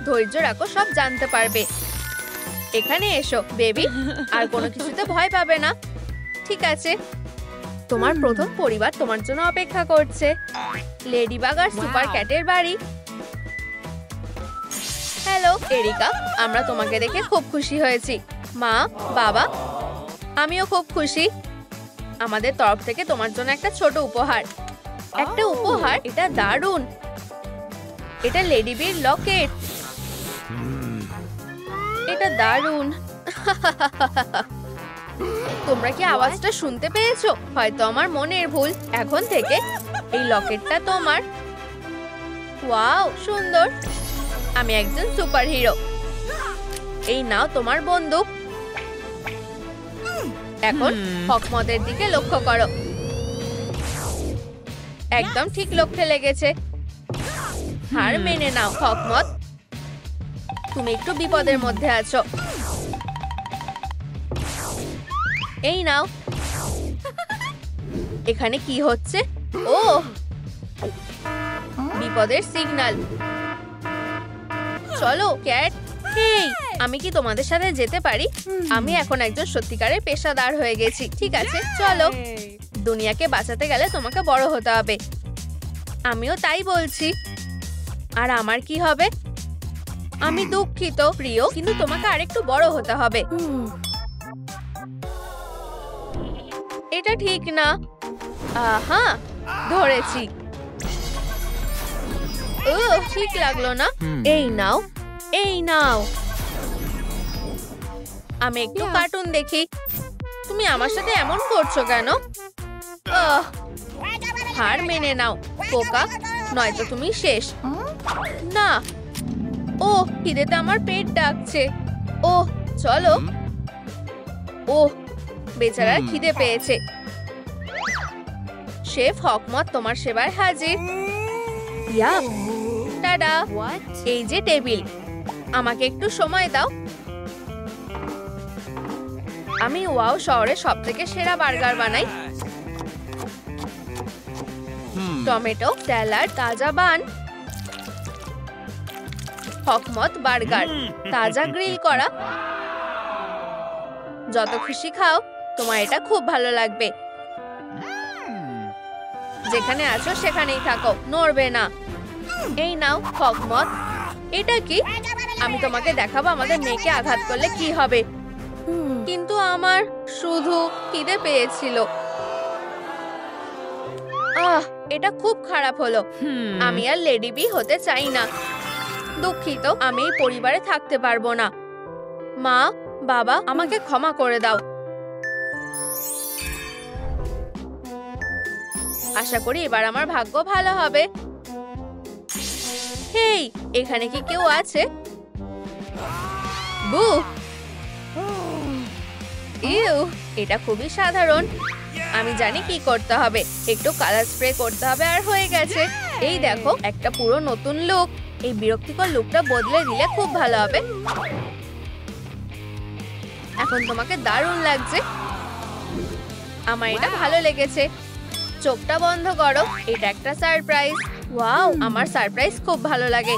ধৈর্য রাখো, সব জানতে পারবে। এখানে এসো বেবি। আর কোনো কিছুতে ভয় পাবে না। ঠিক আছে। তোমার প্রথম পরিবার তোমার জন্য অপেক্ষা করছে। লেডিবাগ আর সুপার ক্যাটের বাড়ি। হ্যালো এরিকা, আমরা তোমাকে দেখে খুব খুশি হয়েছি। মা, বাবা, আমিও খুব খুশি। আমাদের তরফ থেকে তোমার জন্য একটা ছোট উপহার। একটা উপহার? এটা দারুণ। এটা লেডিবির লকেট। এটা দারুণ। তোমরা কি আওয়াজটা শুনতে পেয়েছো? হয়তো আমার মনের ভুল। এখন থেকে এই লকেটটা তোমার। ওয়াও, সুন্দর। আমি একজন সুপার হিরো। এই নাও তোমার বন্দুক। এখন হকমতের দিকে লক্ষ্য করো। একদম ঠিক লক্ষ্যে লেগেছে। হার মেনে নাও হকমত। তুমি একটু বিপদের মধ্যে আছো। এই নাও। এখানে কি হচ্ছে? ও, বিপদের সিগন্যাল। চলো ক্যাট। হেই, আমি কি তোমাদের সাথে যেতে পারি? আমি এখন একজন সত্যিকারের পেশাদার হয়ে গেছি। ঠিক আছে, চলো। দুনিয়াকে বাঁচাতে গেলে তোমাকে বড় হতে হবে। আমিও তাই বলছি। আর আমার কি হবে? আমি দুঃখিত প্রিয়, কিন্তু তোমাকে আরেকটু বড় হতে হবে। এটা ঠিক না। আহা, ধরেছি। ঠিক লাগলো না। এই নাও, এই নাও। আমি একটু কার্টুন দেখি। তুমি আমার সাথে এমন করছো কেন? হার মেনে নাও পোকা, নয়তো তুমি শেষ। না, ও খিদেতে আমার পেট ডাকছে। ও চলো। ও বেচারার খিদে পেয়েছে। শেফ হকমত তোমার সেবায় হাজির। Yep, tada. এই যে টেবিল, আমাকে একটু সময় দাও। আমি ওয়াও শহরে সবথেকে সেরা বার্গার বানাই। টমেটো, স্যালাড, তাজা বান। হকমত বার্গার, তাজা গ্রিল করা। যত খুশি খাও, তোমার এটা খুব ভালো লাগবে। যেখানে আছো সেখানেই থাকো, নড়বে না। এই নাও হকমত। এটা কি? আমি তোমাকে দেখাবো আমাদের মেয়েকে আঘাত করলে কি হবে। কিন্তু আমার শুধু খিদে পেয়েছিল। এটা খুব খারাপ হলো। আমি আর লেডি বি হতে চাই না। দুঃখিত, আমি এই পরিবারে থাকতে পারবো না। মা, বাবা, আমাকে ক্ষমা করে দাও। আশা করি এবার আমার ভাগ্য ভালো হবে। হেই, এখানে কি কেউ আছে? বু, ইউ, এটা খুবই সাধারণ। আমি জানি কি করতে হবে। একটু কালার স্প্রে করতে হবে আর হয়ে গেছে। এই দেখো, একটা পুরো নতুন লুক। এই বিরক্তিকর লুকটা বদলে দিলে খুব ভালো হবে। এখন তোমাকে দারুণ লাগছে। আমার এটা ভালো লেগেছে। চোখটা বন্ধ করো, এটা একটা সারপ্রাইজ। ওয়াও, আমার সারপ্রাইজ খুব ভালো লাগে।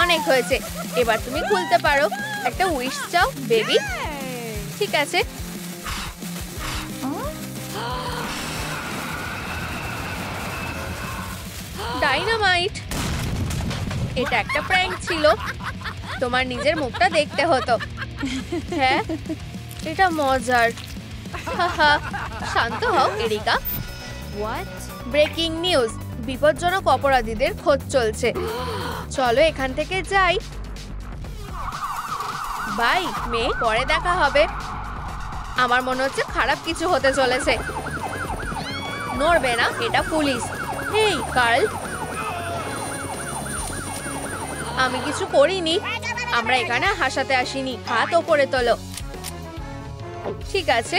অনেক হয়েছে, এবার তুমি খুলতে পারো। একটা উইশ চাও বেবি। ঠিক আছে। ডাইনামাইট। এটা একটা প্র্যাঙ্ক ছিল। তোমার নিজের মুখটা দেখতে হতো। হ্যাঁ, এটা মজার। শান্ত হও এরিকা। ব্রেকিং নিউজ, বিপজ্জনক অপরাধীদের খোঁজ চলছে। চলো এখান থেকে যাই। বাই মেয়ে, পরে দেখা হবে। আমার মনে হচ্ছে খারাপ কিছু হতে চলেছে। নড়বে না, এটা পুলিশ। হেই কার্ল, আমি কিছু করিনি। আমরা এখানে হাসাতে আসিনি। হাত ওপরে তোলো। ঠিক আছে,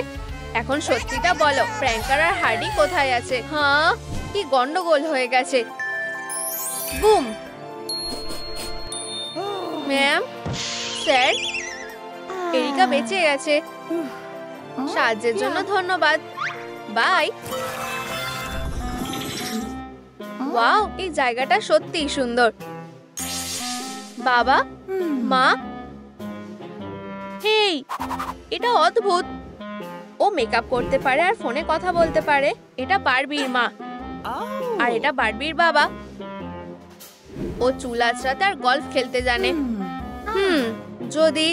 এখন সত্যিটা বলো, ফ্র্যাঙ্কার আর হার্ডি কোথায় আছে? হ্যাঁ, কি গন্ডগোল হয়ে গেছে। বুম। ম্যাম, স্যার, এরিকা বেঁচে গেছে। সাহায্যের জন্য ধন্যবাদ। বাই। ওয়াও, এই জায়গাটা সত্যিই সুন্দর। বাবা, মা, হেই, এটা অদ্ভুত। ও মেকআপ করতে পারে আর ফোনে কথা বলতে পারে। এটা বারবির মা আর এটা বারবির বাবা। ও চুল আঁচড়াতে আর গলফ খেলতে জানে। যদি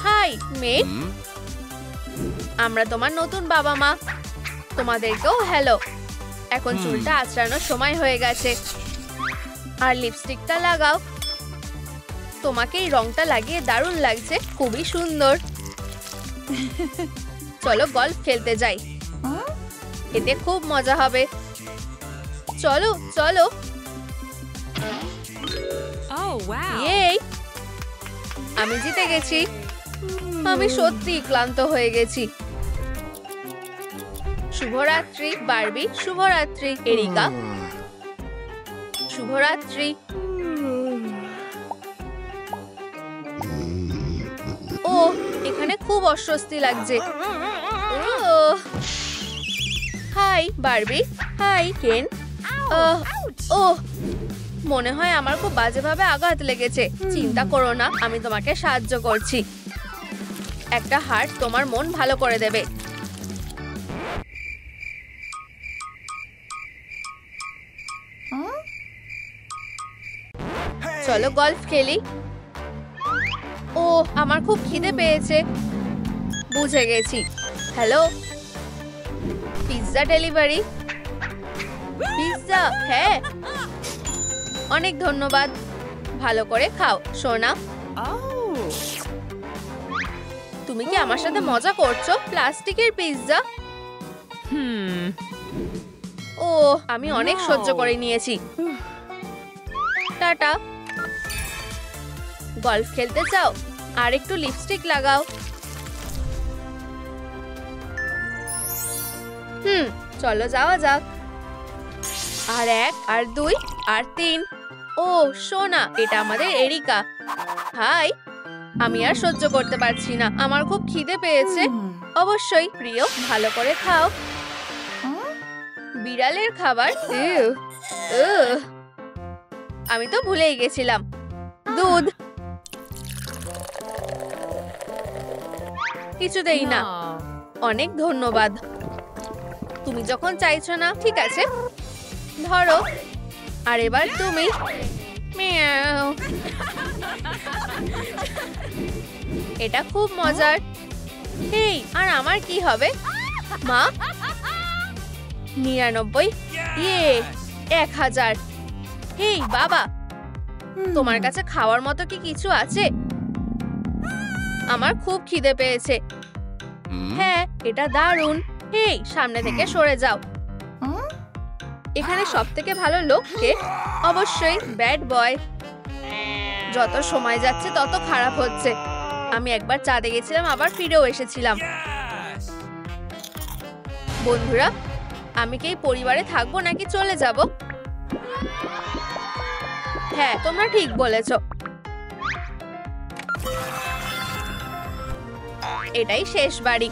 হাই মেয়ে, আমরা তোমার নতুন বাবা মা। তোমাদেরকেও হ্যালো। এখন চুলটা আঁচড়ানোর সময় হয়ে গেছে। আর লিপস্টিকটা লাগাও। তোমাকে এই রংটা লাগিয়ে দারুণ লাগছে, খুবই সুন্দর। চলো গলফ খেলতে যাই, এতে খুব মজা হবে। চলো চলো। এই, আমি জিতে গেছি। আমি সত্যি ক্লান্ত হয়ে গেছি। শুভরাত্রি বারবি। শুভরাত্রি এরিকা। শুভরাত্রি। ও, এখানে খুব অস্বস্তি লাগছে। High Barbie. হাই কেন। ও, মনে হয় আমার খুব বাজেভাবে আঘাত লেগেছে। চিন্তা করো না, আমি তোমাকে সাহায্য করছি। একটা হার্ট তোমার মন ভালো করে দেবে। চলো গলফ খেলি। ও, আমার খুব খিদে পেয়েছে। বুঝে গেছি। Hello, pizza delivery. পিৎজা? হ্যাঁ, অনেক ধন্যবাদ। ভালো করে খাও সোনা। তুমি কি আমার সাথে মজা করছো? প্লাস্টিকের পিৎজা? ও, আমি অনেক সহ্য করে নিয়েছি। টাটা। গলফ খেলতে চাও? আর একটু লিপস্টিক লাগাও। চলো যাওয়া যাক। আর 1 আর 2 আর 3। ও সোনা, এটা আমাদের এরিকা। হাই। আমি আর সহ্য করতে পারছি না, আমার খুব খিদে পেয়েছে। অবশ্যই প্রিয়, ভালো করে খাও। বিড়ালের খাবার? আমি তো ভুলেই গেছিলাম। দুধ। কিছুতেই না। অনেক ধন্যবাদ। তুমি যখন চাইছো না, ঠিক আছে, ধরো। আর এবার তুমি। মিয়াও। এটা খুব মজার। এই, আর আমার কি হবে? মা? 99। ইয়ে, 1000। হেই বাবা, তোমার কাছে খাওয়ার মতো কি কিছু আছে? আমার খুব খিদে পেয়েছে। হ্যাঁ, এটা দারুণ। হেই, সামনে থেকে সরে যাও। এখানে সবথেকে ভালো লোক কে? অবশ্যই ব্যাড বয়। যত সময় যাচ্ছে তত খারাপ হচ্ছে। আমি একবার চাঁদে গেছিলাম, আবার ফিরেও এসেছিলাম। বন্ধুরা, আমি কি এই পরিবারে থাকবো নাকি চলে যাব? হ্যাঁ, তোমরা ঠিক বলেছো। এটাই শেষ বাড়ি।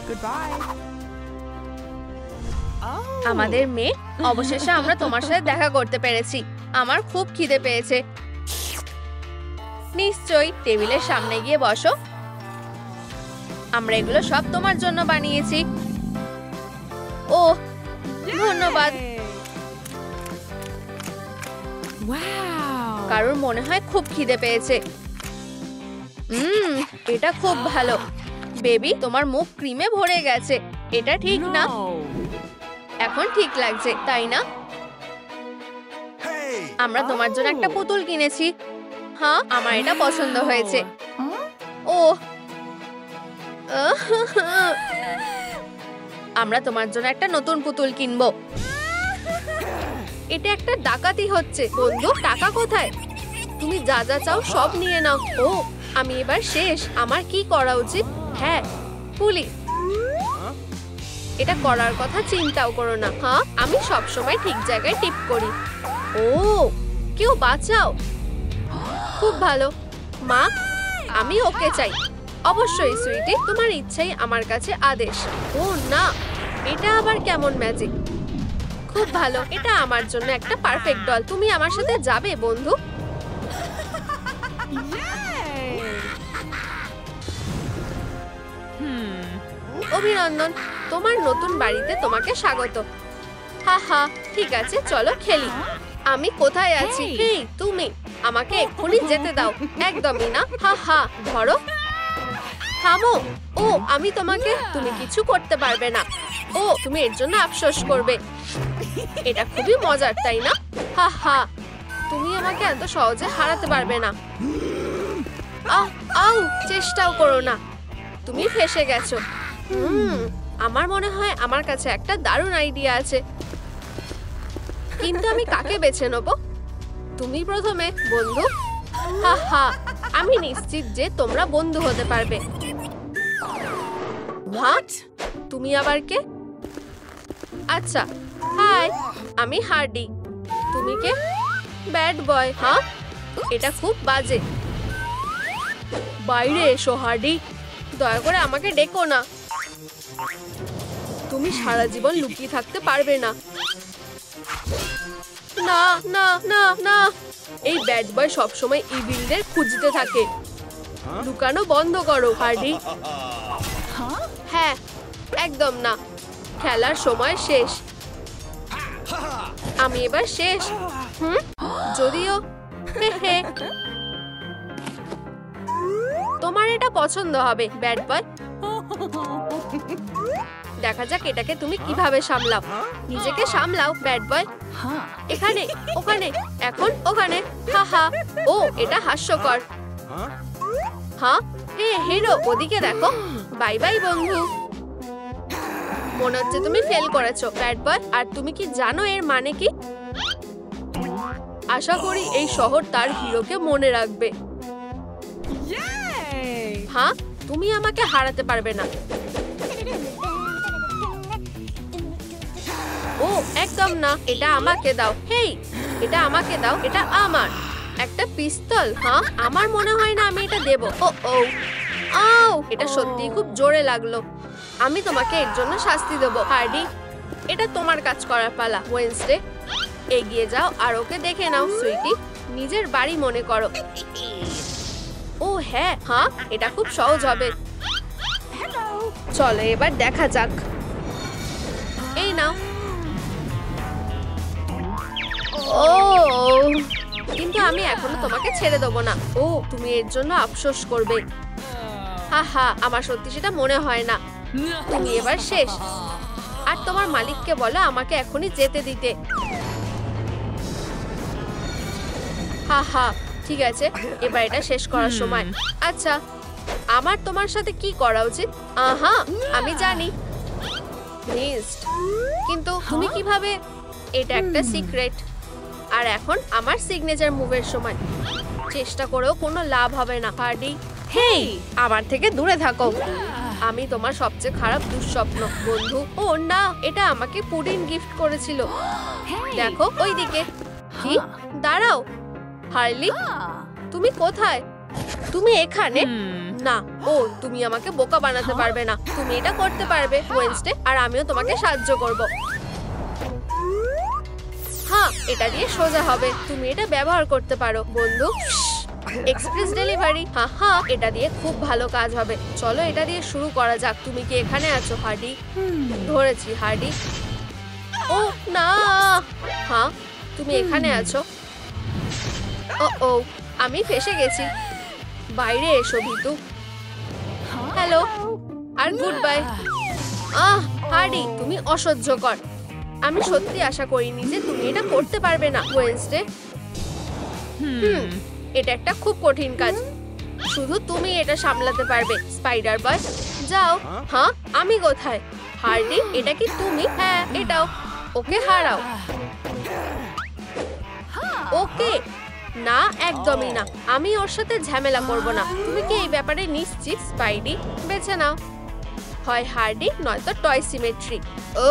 আমাদের মেয়ে, অবশেষে আমরা তোমার সাথে দেখা করতে পেরেছি। আমার খুব খিদে পেয়েছে। নিশ্চয়ই, টেবিলের সামনে গিয়ে বসো। আমরা এগুলো সব তোমার জন্য বানিয়েছি। ও, ধন্যবাদ। কারোর মনে হয় খুব খিদে পেয়েছে। এটা খুব ভালো। বেবি, তোমার মুখ ক্রিমে ভরে গেছে। এটা ঠিক না। এখন ঠিক লাগছে, তাই না? আমরা তোমার জন্য একটা পুতুল কিনেছি। হ্যাঁ, আমার এটা পছন্দ হয়েছে। ও, আমরা তোমার জন্য একটা নতুন পুতুল কিনবো। এটা একটা ডাকাতি হচ্ছে। বন্ধু, টাকা কোথায়? তুমি যা যা চাও সব নিয়ে নাও। ও, আমি এবার শেষ। আমার কি করা উচিত? হ্যাঁ, পুলিশ। এটা করার কথা চিন্তাও করো না। হ্যাঁ, আমি সব সময় ঠিক জায়গায় টিপ করি। ও, কেউ বাঁচাও। খুব ভালো। মা, আমি ওকে চাই। অবশ্যই সুইটি, তোমার ইচ্ছাই আমার কাছে আদেশ। ও না, এটা আবার কেমন ম্যাজিক? খুব ভালো, এটা আমার জন্য একটা পারফেক্ট ডল। তুমি আমার সাথে যাবে বন্ধু? অভিনন্দন, তোমার নতুন বাড়িতে তোমাকে স্বাগত। হা হা, ঠিক আছে, চলো খেলি। আমি কোথায় আছি? হেই তুমি, আমাকে এক্ষুনি যেতে দাও। একদমই না। হা হা, ধরো। থামো। ও, আমি তোমাকে। তুমি কিছু করতে পারবে না। ও, তুমি এর জন্য আফসোস করবে। এটা খুবই মজার, তাই না? হা হা, তুমি আমাকে এত সহজে হারাতে পারবে না। আউ, চেষ্টাও করো না। তুমি ফেঁসে গেছো। আমার মনে হয় আমার কাছে একটা দারুণ আইডিয়া আছে। কিন্তু আমি কাকে বেছে নেব? তুমি প্রথমে, বন্ধু। হা হা, আমি নিশ্চিত যে তোমরা বন্ধু হতে পারবে। হোয়াট? তুমি আবার কে? আচ্ছা, হাই, আমি হার্ডি। তুমি কে? Bad boy. হ্যাঁ, এটা খুব বাজে। বাইরে এসো হার্ডি। দয়া করে আমাকে ডেকো না। তুমি সারা জীবন লুকিয়ে থাকতে পারবে না। না না না না, এই ব্যাড বয় সবসময় ইভিলদের খুঁজতে থাকে। লুকানো বন্ধ করো হার্ডি। হ্যাঁ, একদম না। খেলার সময় শেষ। আমি এবার শেষ। যদিও তোমার এটা পছন্দ হবে ব্যাড বয়। দেখা যাক এটাকে তুমি কিভাবে সামলাও। নিজেকে সামলাও ব্যাড বয়। এখানে, ওখানে, এখন ওখানে। হা। ও, এটা হাস্যকর। হ্যাঁ, হে হিরো, ওদিকে দেখো। বাই বাই বন্ধু। মনে হচ্ছে তুমি ফেল করেছো ব্যাড বয়। আর তুমি কি জানো এর মানে কি? আশা করি এই শহর তার হিরোকে মনে রাখবে। হ্যাঁ, তুমি আমাকে হারাতে পারবে না। ও একদম না, এটা আমাকে দাও। হেই, এটা আমাকে দাও, এটা আমার। একটা পিস্তল? হ্যাঁ, আমার মনে হয় না আমি এটা দেব। ও ও আও, এটা সত্যিই খুব জোরে লাগলো। আমি তোমাকে এর জন্য শাস্তি দেবো। হার্ডি, এটা তোমার কাজ করার পালা। ওয়েডনেসডে, এগিয়ে যাও আর ওকে দেখে নাও সুইটি। নিজের বাড়ি মনে করো। ও হ্যাঁ, এটা খুব সহজ হবে। চলো এবার দেখা যাক। এই নাও। ও, কিন্তু আমি এখনো তোমাকে ছেড়ে দেবো না। ও, তুমি এর জন্য আফসোস করবে। হা, আমার সত্যি সেটা মনে হয় না। তুমি এবার শেষ। আর তোমার মালিককে বলো আমাকে এখনই যেতে দিতে। হা, ঠিক আছে, এবার এটা শেষ করার সময়। আচ্ছা, আমার তোমার সাথে কি করা উচিত? আমি জানি। কিন্তু তুমি কিভাবে? এটা একটা সিক্রেট। আর এখন আমার সিগনেচার মুভের সময়। চেষ্টা করেও কোনো লাভ হবে না। হার্ডি, হেই, আমার থেকে দূরে থাকো। আমি তোমার সবচেয়ে খারাপ দুঃস্বপ্ন বন্ধু। ও না, এটা আমাকে পুডিং গিফট করেছিল। দেখো ওইদিকে। কি? দাঁড়াও হার্লি, তুমি কোথায়? তুমি এখানে? না, ও তুমি আমাকে বোকা বানাতে পারবে না। তুমি এটা করতে পারবে ওয়েডনেসডে, আর আমিও তোমাকে সাহায্য করব। হ্যাঁ, এটা দিয়ে সোজা হবে। তুমি এটা ব্যবহার করতে পারো বন্ধু। Express delivery. হ্যাঁ, এটা দিয়ে খুব ভালো কাজ হবে। চলো এটা দিয়ে শুরু করা যাক। তুমি কি এখানে আছো হার্ডি? ধরেছি হার্ডি। ও না, হ্যাঁ তুমি এখানে আছো। ও, আমি ফেসে গেছি। বাইরে এসো ভিতু। হ্যালো আর গুড বাই। হার্ডি, তুমি অসহ্যকর। আমি সত্যি আশা করিনি যে তুমি এটা করতে পারবে না ওয়েডনেসডে। এটা একটা খুব কঠিন কাজ। শুধু তুমি এটা সামলাতে পারবে স্পাইডার বয়। যাও। হ্যাঁ, আমি কোথায়? হার্ডি, এটা কি তুমি? হ্যাঁ, এটাও। ওকে হারাও। ওকে না, একদমই না। আমি ওর সাথে ঝামেলা করব না। তুমি কি এই ব্যাপারে নিশ্চিত স্পাইডি? বেছে নাও, হয় হার্ডি নয়তো টয় সিমেট্রি। ও,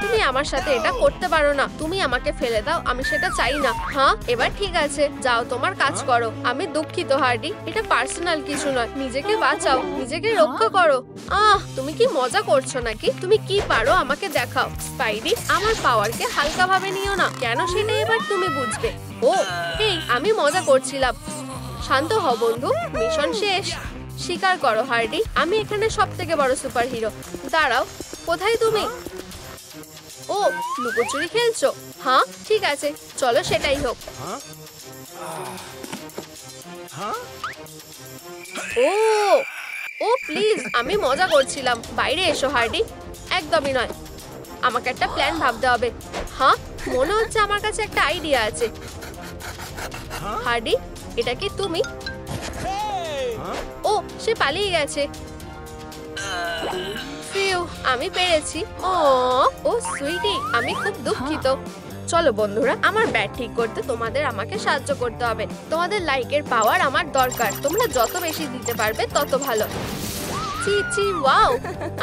তুমি আমার সাথে এটা করতে পারো না। তুমি আমাকে ফেলে দাও, আমি সেটা চাই না। হ্যাঁ, এবার ঠিক আছে, যাও তোমার কাজ করো। আমি দুঃখিত হার্ডি, এটা পার্সোনাল কিছু নয়। নিজেকে বাঁচাও, নিজেকে রক্ষা করো। তুমি কি মজা করছো নাকি? তুমি কি পারো আমাকে দেখাও। স্পাইডি, আমার পাওয়ারকে হালকা ভাবে নিও না। কেন সেটা এবার তুমি বুঝবে। ও এই, আমি মজা করছিলাম। শান্ত হও বন্ধু, মিশন শেষ। স্বীকার করো হার্ডি, আমি এখানে সব থেকে বড় সুপার হিরো। দাঁড়াও, কোথায় তুমি? ও, লুকোচুরি খেলছো? হ্যাঁ, ঠিক আছে, চলো সেটাই হোক। ও প্লিজ, আমি মজা করছিলাম। বাইরে এসো হার্ডি। একদমই নয়, আমাকে একটা প্ল্যান ভাবতে হবে। হ্যাঁ, মনে হচ্ছে আমার কাছে একটা আইডিয়া আছে। হার্ডি, এটা কি তুমি? ও, সে পালিয়ে গেছে। ফিউ, আমি পেরেছি। ও সুইটি, আমি খুব দুঃখিত। চলো বন্ধুরা, আমার ব্যাট ঠিক করতে তোমাদের আমাকে সাহায্য করতে হবে। তোমাদের লাইকের পাওয়ার আমার দরকার। তোমরা যত বেশি দিতে পারবে তত ভালো। চি ওয়াও,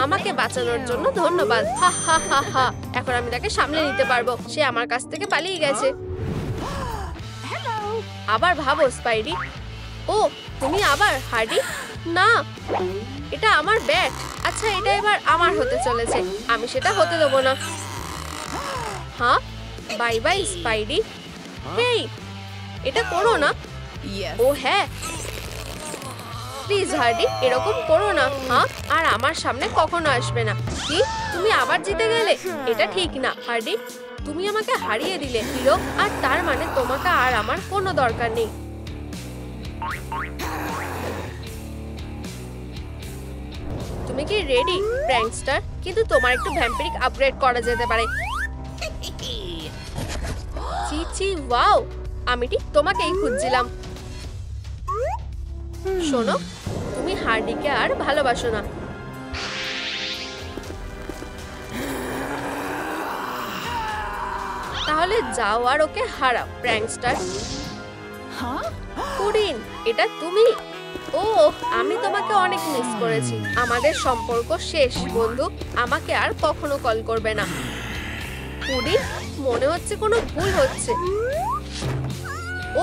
আমাকে বাঁচানোর জন্য ধন্যবাদ। হা। এখন আমি তাকে সামলে নিতে পারবো। সে আমার কাছ থেকে পালিয়ে গেছে। আবার ভাবো স্পাইডি। ও, তুমি আবার হার্ডি? না, এটা আমার ব্যাট। আচ্ছা, এটা এবার আমার হতে চলেছে। আমি সেটা হতে দেবো না। হ্যাঁ, বাই বাই স্পাইডি। হেই, এটা করো না। ও হ্যাঁ, প্লিজ হার্ডি, এরকম করো না। হ্যাঁ, আর আমার সামনে কখনো আসবে না। কি, তুমি আবার জিতে গেলে? এটা ঠিক না হার্ডি। তুমি আমাকে হারিয়ে দিলে হিরো, আর তার মানে তোমাকে আর আমার কোনো দরকার নেই। তুমি কি রেডি প্র্যাঙ্কস্টার? কিন্তু তোমার একটু ভ্যাম্পিরিক আপগ্রেড করা যেতে পারে। চিচি ওয়াও, আমি ঠিক তোমাকেই খুঁজছিলাম। শোনো, তুমি হার্ডিকে আর ভালোবাসো না। তাহলে যাও আর ওকে হারাও প্র্যাঙ্কস্টার। পুডিন, এটা তুমি? ও, আমি তোমাকে অনেক মিস করেছি। আমাদের সম্পর্ক শেষ বন্ধু, আমাকে আর কখনো কল করবে না। পুডিন, মনে হচ্ছে কোনো ভুল হচ্ছে।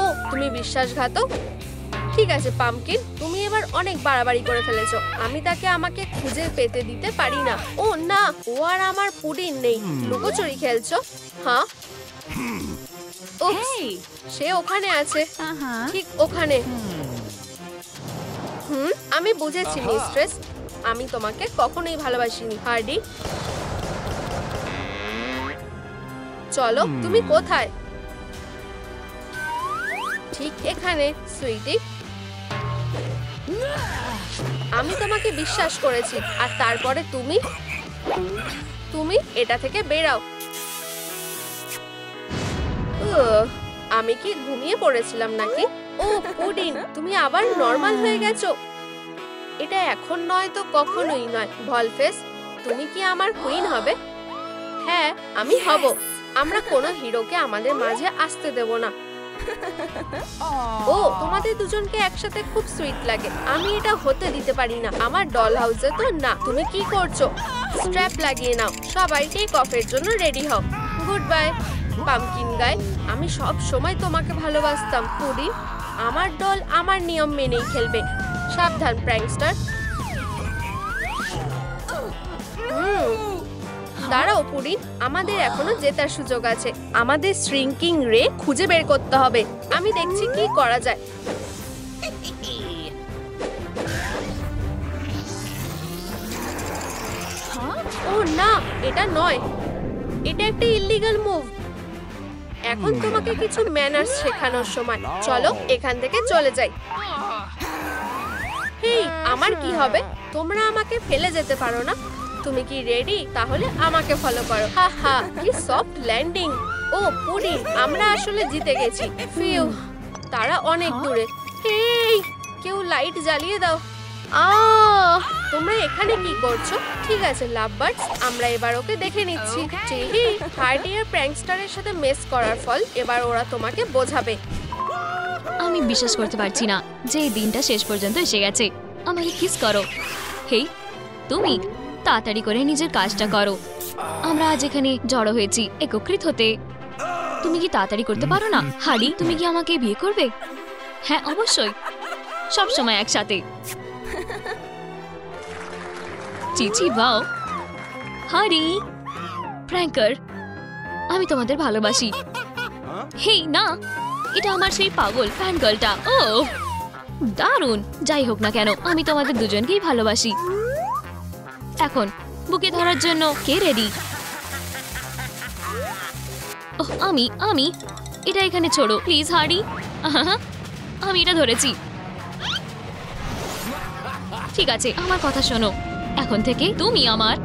ও, তুমি বিশ্বাসঘাতক। ঠিক আছে পাম্পকিন, তুমি এবার অনেক বাড়াবাড়ি করে ফেলেছো। আমি তাকে আমাকে খুঁজে পেতে দিতে পারি না। ও না, ও আর আমার পুডিন নেই। লুকোচুরি খেলছো? হ্যাঁ, সে ওখানে আছে, ঠিক ওখানে। আমি বুঝেছি মিস্ট্রেস, আমি তোমাকে কখনোই ভালোবাসিনি। হার্ডি, চলো। তুমি কোথায়? ঠিক এখানে সুইটি। আমি তোমাকে বিশ্বাস করেছি, আর তারপরে তুমি এটা থেকে বেরাও। আমি কি ঘুমিয়ে পড়েছিলাম নাকি? ও পুডিন, তুমি আবার নরমাল হয়ে গেছো। এটা এখন নয় তো কখনোই নয়। ভলফেস, তুমি কি আমার কুইন হবে? হ্যাঁ, আমি হব। আমরা কোনো হিরোকে আমাদের মাঝে আসতে দেব না। ও, তোমাদের দুজনকে একসাথে খুব সুইট লাগে। আমি এটা হতে দিতে পারি না। আমার ডল হাউসে তো না। তুমি কি করছো? স্ট্র্যাপ লাগিয়ে নাও। সবাই টেক অফের জন্য রেডি হও। গুড বাই পাম্পকিন গাই। আমি সব সময় তোমাকে ভালোবাসতাম। পুডিন, আমার ডল আমার নিয়ম মেনেই খেলবে। সাবধান প্র্যাঙ্কস্টার। দাঁড়াও পুডিন, আমাদের এখনো জেতার সুযোগ আছে। আমাদের শ্রিঙ্কিং রে খুঁজে বের করতে হবে। আমি দেখছি কি করা যায়। ও না, এটা নয়। এটা একটা ইল্লিগাল মুভ। এখন তোমাকে কিছু ম্যানার্স শেখানোর সময়। চলো এখান থেকে চলে যাই। হেই, আমার কি হবে? তোমরা আমাকে ফেলে যেতে পারো না। তুমি কি রেডি? তাহলে আমাকে ফলো করো। হা হা, কি সফট ল্যান্ডিং। ও পুডিন, আমরা আসলে জিতে গেছি। ফিউ, তারা অনেক দূরে। হেই, কেউ লাইট জ্বালিয়ে দাও। তোমরা এখানে কি করছো? ঠিক আছে লাভবার্ডস, আমরা এবার ওকে দেখে নিচ্ছি। হার্ডি আর প্র্যাঙ্কস্টারের সাথে মেস করার ফল এবার ওরা তোমাকে বোঝাবে। আমি বিশ্বাস করতে পারছি না যে এই দিনটা শেষ পর্যন্ত এসে গেছে। আমাকে কিস করো। হেই, তুমি তাড়াতাড়ি করে নিজের কাজটা করো। আমরা আজ এখানে জড়ো হয়েছি একত্রিত হতে। তুমি কি তাড়াতাড়ি করতে পারো না? হার্ডি, তুমি কি আমাকে বিয়ে করবে? হ্যাঁ অবশ্যই, সব সময় একসাথে। চিচি বাও। হার্ডি, প্র্যাঙ্কার, আমি তোমাদের ভালোবাসি। হেই না, এটা আমার সেই পাগল ফ্যান গার্লটা। ও দারুণ। যাই হোক না কেন, আমি তোমাদের দুজনকেই ভালোবাসি। এখন বুকে ধরার জন্য কে রেডি? ওহ, আমি এটা এখানে ছোড়ো প্লিজ হার্ডি। আমি এটা ধরেছি। ঠিক আছে, আমার কথা শোনো। এখন থেকে তুমি আমার,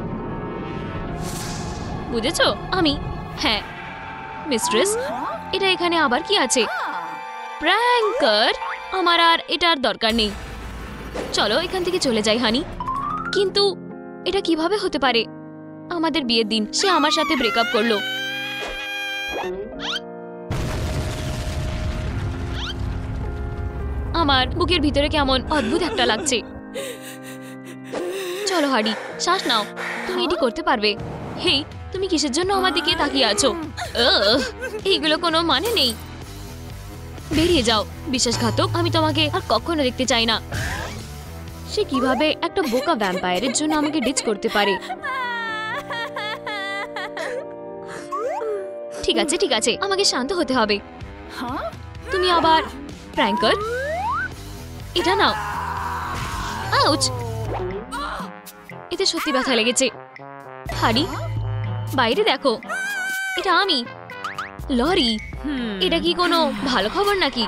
বুঝেছো? হ্যাঁ মিস্ট্রেস, এটা এখানে আবার কি আছে? প্র্যাঙ্কার, আমার আর এটার দরকার নেই। চলো এখান থেকে চলে যাই হানি। কিন্তু এটা কিভাবে হতে পারে? আমাদের বিয়ের দিন সে আমার সাথে ব্রেকআপ করলো। আমার বুকের ভিতরে কেমন অদ্ভুত একটা লাগছে। চলো হার্ডি, শ্বাস নাও। তুমি এটি করতে পারবে। হেই, তুমি কিসের জন্য আমার দিকে তাকিয়ে আছো? এইগুলো কোনো মানে নেই। বেরিয়ে যাও বিশ্বাসঘাতক। আমি তোমাকে আর কখনো দেখতে চাই না। সে কিভাবে একটা বোকা ভ্যাম্পায়ারের জন্য আমাকে ডিচ করতে পারে? ঠিক আছে ঠিক আছে, আমাকে শান্ত হতে হবে। তুমি আবার প্র্যাঙ্কার, এটা নাও। আউচ, এতে সত্যি ব্যথা লেগেছে। হারি, বাইরে দেখো, এটা আমি লরি। এটা কি কোনো ভালো খবর নাকি?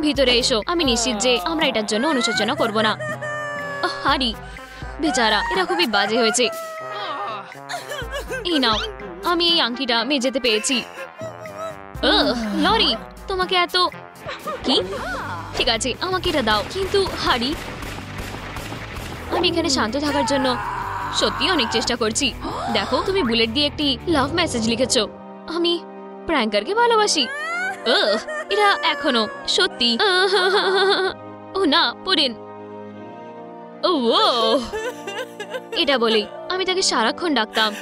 ভিতরে এসো। আমি নিশ্চিত যে আমরা এটার জন্য অনুশোচনা করব না। হারি বেচারা, এটা খুবই বাজে হয়েছে। এই নাও, আমি এই আংটিটা মেঝেতে পেয়েছি। লরি, তোমাকে এত কি? ঠিক আছে, আমাকে এটা দাও। কিন্তু হারি, আমি এখানে শান্ত থাকার জন্য সত্যি অনেক চেষ্টা করছি। দেখো, তুমি বুলেট দিয়ে একটি লাভ মেসেজ লিখেছো। আমি প্র্যাঙ্কারকে ভালোবাসি। এটা এখনো সত্যি। ও না, পুরিন। ও এটা বলি আমি তাকে সারাক্ষণ ডাকতাম।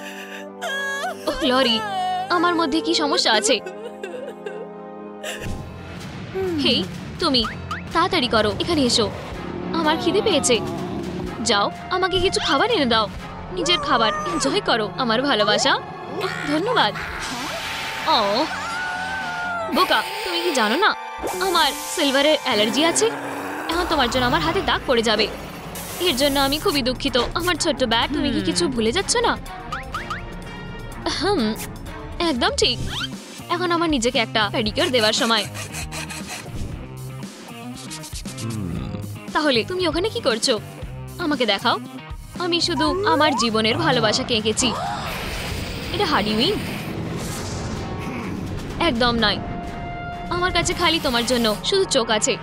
লরি, আমার মধ্যে কি সমস্যা আছে? হেই তুমি, তাড়াতাড়ি করো, এখানে এসো। আমার খিদে পেয়েছে। যাও, আমাকে কিছু খাবার এনে দাও। নিজের খাবার এনজয় করো। আমার ভালোবাসা। ধন্যবাদ। ও বোকা, তুমি কি জানো না আমার সিলভারের অ্যালার্জি আছে? এখন তোমার জন্য আমার হাতে দাগ পড়ে যাবে। এর জন্য আমি খুবই দুঃখিত। আমার ছোট্ট ব্যাগ, তুমি কি কিছু ভুলে যাচ্ছ না? একদম ঠিক। এখন আমার নিজেকে একটা পেডিকিউর দেওয়ার সময়। তাহলে তুমি ওখানে কি করছো? আমাকে দেখাও। আমি শুধু আমার জীবনের ভালোবাসাকে এঁকেছি। এটা হাডিউইন? একদম নয়। আমার কাছে খালি তোমার জন্য শুধু চোখ আছে।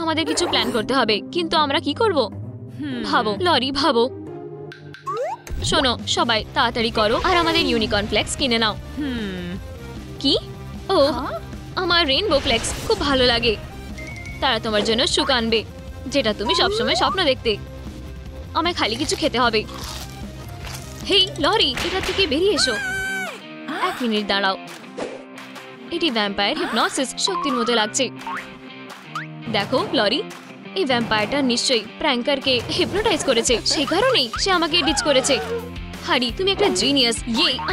আমাদের কিছু প্ল্যান করতে হবে, কিন্তু আমরা কি করব? ভাবো লরি, ভাবো। শোনো, সবাই তাড়াতাড়ি করো আর আমাদের ইউনিকর্ন ফ্লেক্স কিনে নাও। কি? ও, আমার রেইনবো ফ্লেক্স খুব ভালো লাগে। তারা তোমার জন্য সুখ আনবে, যেটা তুমি সবসময় স্বপ্ন দেখতে। আমায় খালি কিছু খেতে হবে। হেই লরি, এটা থেকে বেরিয়ে এসো। 1 মিনিট দাঁড়াও। এটি ভ্যাম্পায়ার হিপনোসিস শক্তির মতো লাগছে। দেখো লরি, এই ভ্যাম্পায়ারটা নিশ্চয়ই প্র্যাঙ্কারকে হিপনোটাইজ করেছে। সেই কারণেই সে আমাকে ডিচ করেছে। হারি, তুমি একটা জিনিয়াস।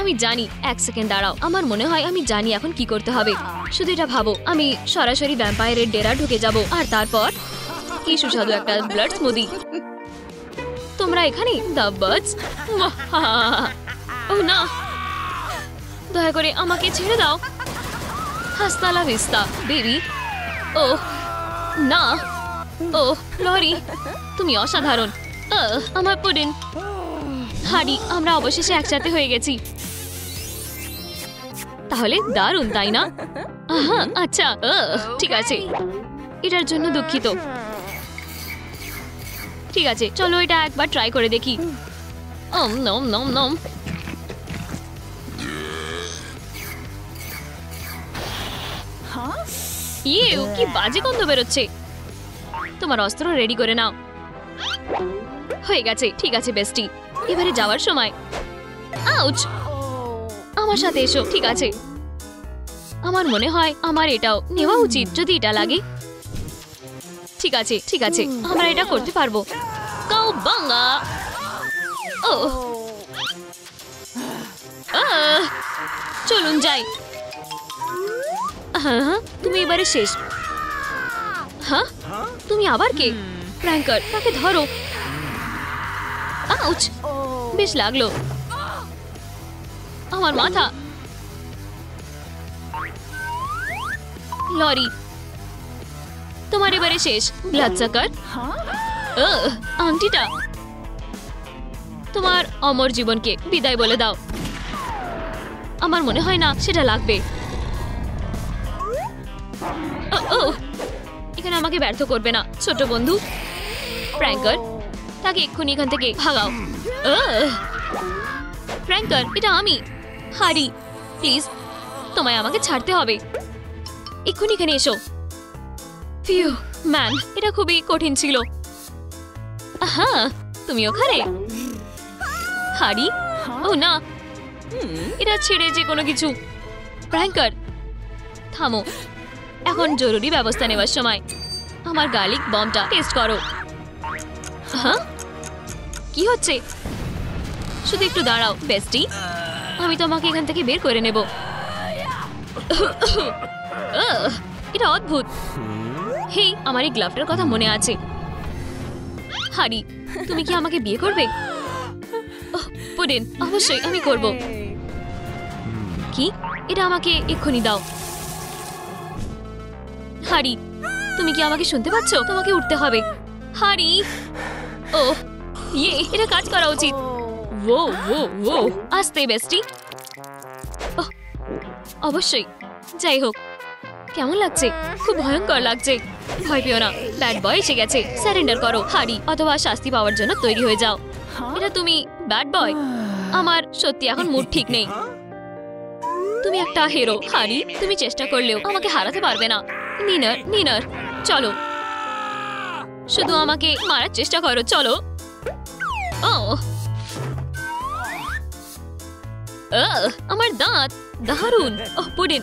আমি জানি। 1 সেকেন্ড দাঁড়াও। আমার মনে হয় আমি জানি এখন কি করতে হবে। শুধু এটা ভাবো, আমি সরাসরি ভ্যাম্পায়ারের ডেরা ঢুকে যাব, আর তারপর কি সুস্বাদু একটা ব্লাড স্মুদি। তোমরা এখানে? The birds? ও না, দয়া করে আমাকে ছেড়ে দাও। হাস্তা লা ভিস্তা বেবি। ও না, ও লরি, তুমি অসাধারণ। আমার পুডিন। হারি, আমরা অবশেষে একসাথে হয়ে গেছি। তাহলে দারুণ, তাই না? আচ্ছা, ঠিক আছে। এটার জন্য দুঃখিত। ঠিক আছে, চলো এটা একবার ট্রাই করে দেখি। নম নম নম। কি বাজে গন্ধ বেরোচ্ছে। তোমার অস্ত্র রেডি করে নাও। হয়ে গেছে। ঠিক আছে বেস্টি, এবারে যাওয়ার সময়। আউচ! আমার সাথে এসো। ঠিক আছে, আমার মনে হয় আমার এটাও নেওয়া উচিত যদি এটা লাগে। ঠিক আছে, ঠিক আছে, আমরা এটা করতে পারবো। কাউবাঙ্গা! ও চলুন যাই। তুমি এবারে শেষ। হ্যাঁ, তুমি আবার কে? প্র্যাঙ্কার, তাকে ধরো। আউচ! বেশ লাগলো। আমার মাথা। লরি, তোমার এবারে শেষ। ব্লাডসাকার। আংটিটা তোমার অমর জীবনকে বিদায় বলে দাও। আমার মনে হয় না সেটা লাগবে। এখানে আমাকে ব্যর্থ করবে না ছোট বন্ধু। প্র্যাঙ্কার, তাকে এক্ষুনি এখান থেকে ভাগাও। প্র্যাঙ্কার, এটা আমি। হারি, প্লিজ, তোমায় আমাকে ছাড়তে হবে। এক্ষুনি এখানে এসো। ফিউ ম্যান, এটা খুবই কঠিন ছিল। হ্যাঁ, তুমি ওখানে? হারি, ও না, এটা ছেড়ে যে কোনো কিছু। প্র্যাঙ্কার, থামো। এখন জরুরি ব্যবস্থা নেওয়ার সময়। আমার গার্লিক বমটা টেস্ট করো। হ্যাঁ, কি হচ্ছে? শুধু একটু দাঁড়াও বেস্টি, আমি তোমাকে এখান থেকে বের করে নেব। এটা অদ্ভুত। হেই, আমার এই গ্লাভটার কথা মনে আছে। হারি, তুমি কি আমাকে বিয়ে করবে? পুডিন, অবশ্যই আমি করব। কি? এটা আমাকে এক্ষুনি দাও। হারি, তুমি কি আমাকে শুনতে পাচ্ছ? তোমাকে উঠতে হবে। হারি, ও এটা কাজ করা উচিত। ও ও ও আস্তে বেস্টি। অবশ্যই। যাই হোক, কেমন লাগছে? খুব ভয়ঙ্কর লাগছে। ভয় পেও না, ব্যাড বয় এসে গেছে। সারেন্ডার করো হারি, অথবা শাস্তি পাওয়ার জন্য তৈরি হয়ে যাও। এটা তুমি ব্যাড বয়? আমার সত্যি এখন মুড ঠিক নেই। তুমি একটা হিরো হারি, তুমি চেষ্টা করলেও আমাকে হারাতে পারবে না। নিনার নিনার চলো, শুধু আমাকে মারার চেষ্টা করো, চলো। ও আমার দাঁত দারুণ। ওহ পুডিন,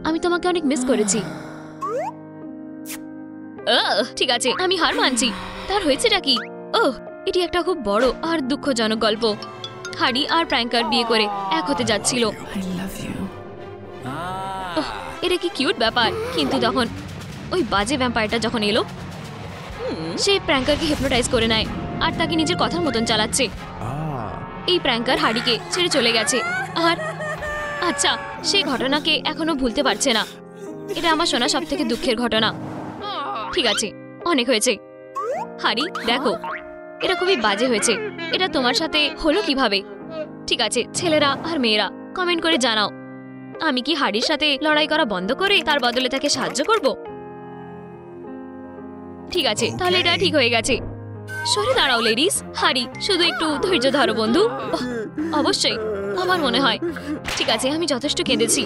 আমি তোমাকে অনেক মিস করেছি। ঠিক আছে, আমি হার মানছি। তার হয়েছেটা কি? ওহ, এটি একটা খুব বড় আর দুঃখজনক গল্প। হারি আর প্র্যাঙ্কার বিয়ে করে এক হতে যাচ্ছিল। ওহ, এটা কি কিউট ব্যাপার। কিন্তু তখন ওই বাজে ভ্যাম্পায়ারটা যখন এলো, সে প্র্যাঙ্কারকে হিপনোটাইজ করে নেয় আর তাকে নিজের কথার মতন চালাচ্ছে। এই প্র্যাঙ্কার হারিকে ছেড়ে চলে গেছে। আর আচ্ছা, সেই ঘটনাকে এখনো ভুলতে পারছে না। এটা আমার শোনা সব থেকে দুঃখের ঘটনা। ঠিক আছে, অনেক হয়েছে। হারি দেখো, এটা খুবই বাজে হয়েছে। এটা তোমার সাথে হলো কিভাবে? ঠিক আছে ছেলেরা আর মেয়েরা, কমেন্ট করে জানাও, আমি কি হারির সাথে লড়াই করা বন্ধ করে তার বদলে তাকে সাহায্য করব? ঠিক আছে, তাহলে এটা ঠিক হয়ে গেছে। সরে দাঁড়াও লেডিস। হারি, শুধু একটু ধৈর্য ধরো বন্ধু। অবশ্যই, আমার মনে হয়। ঠিক আছে, আমি যথেষ্ট কেঁদেছি।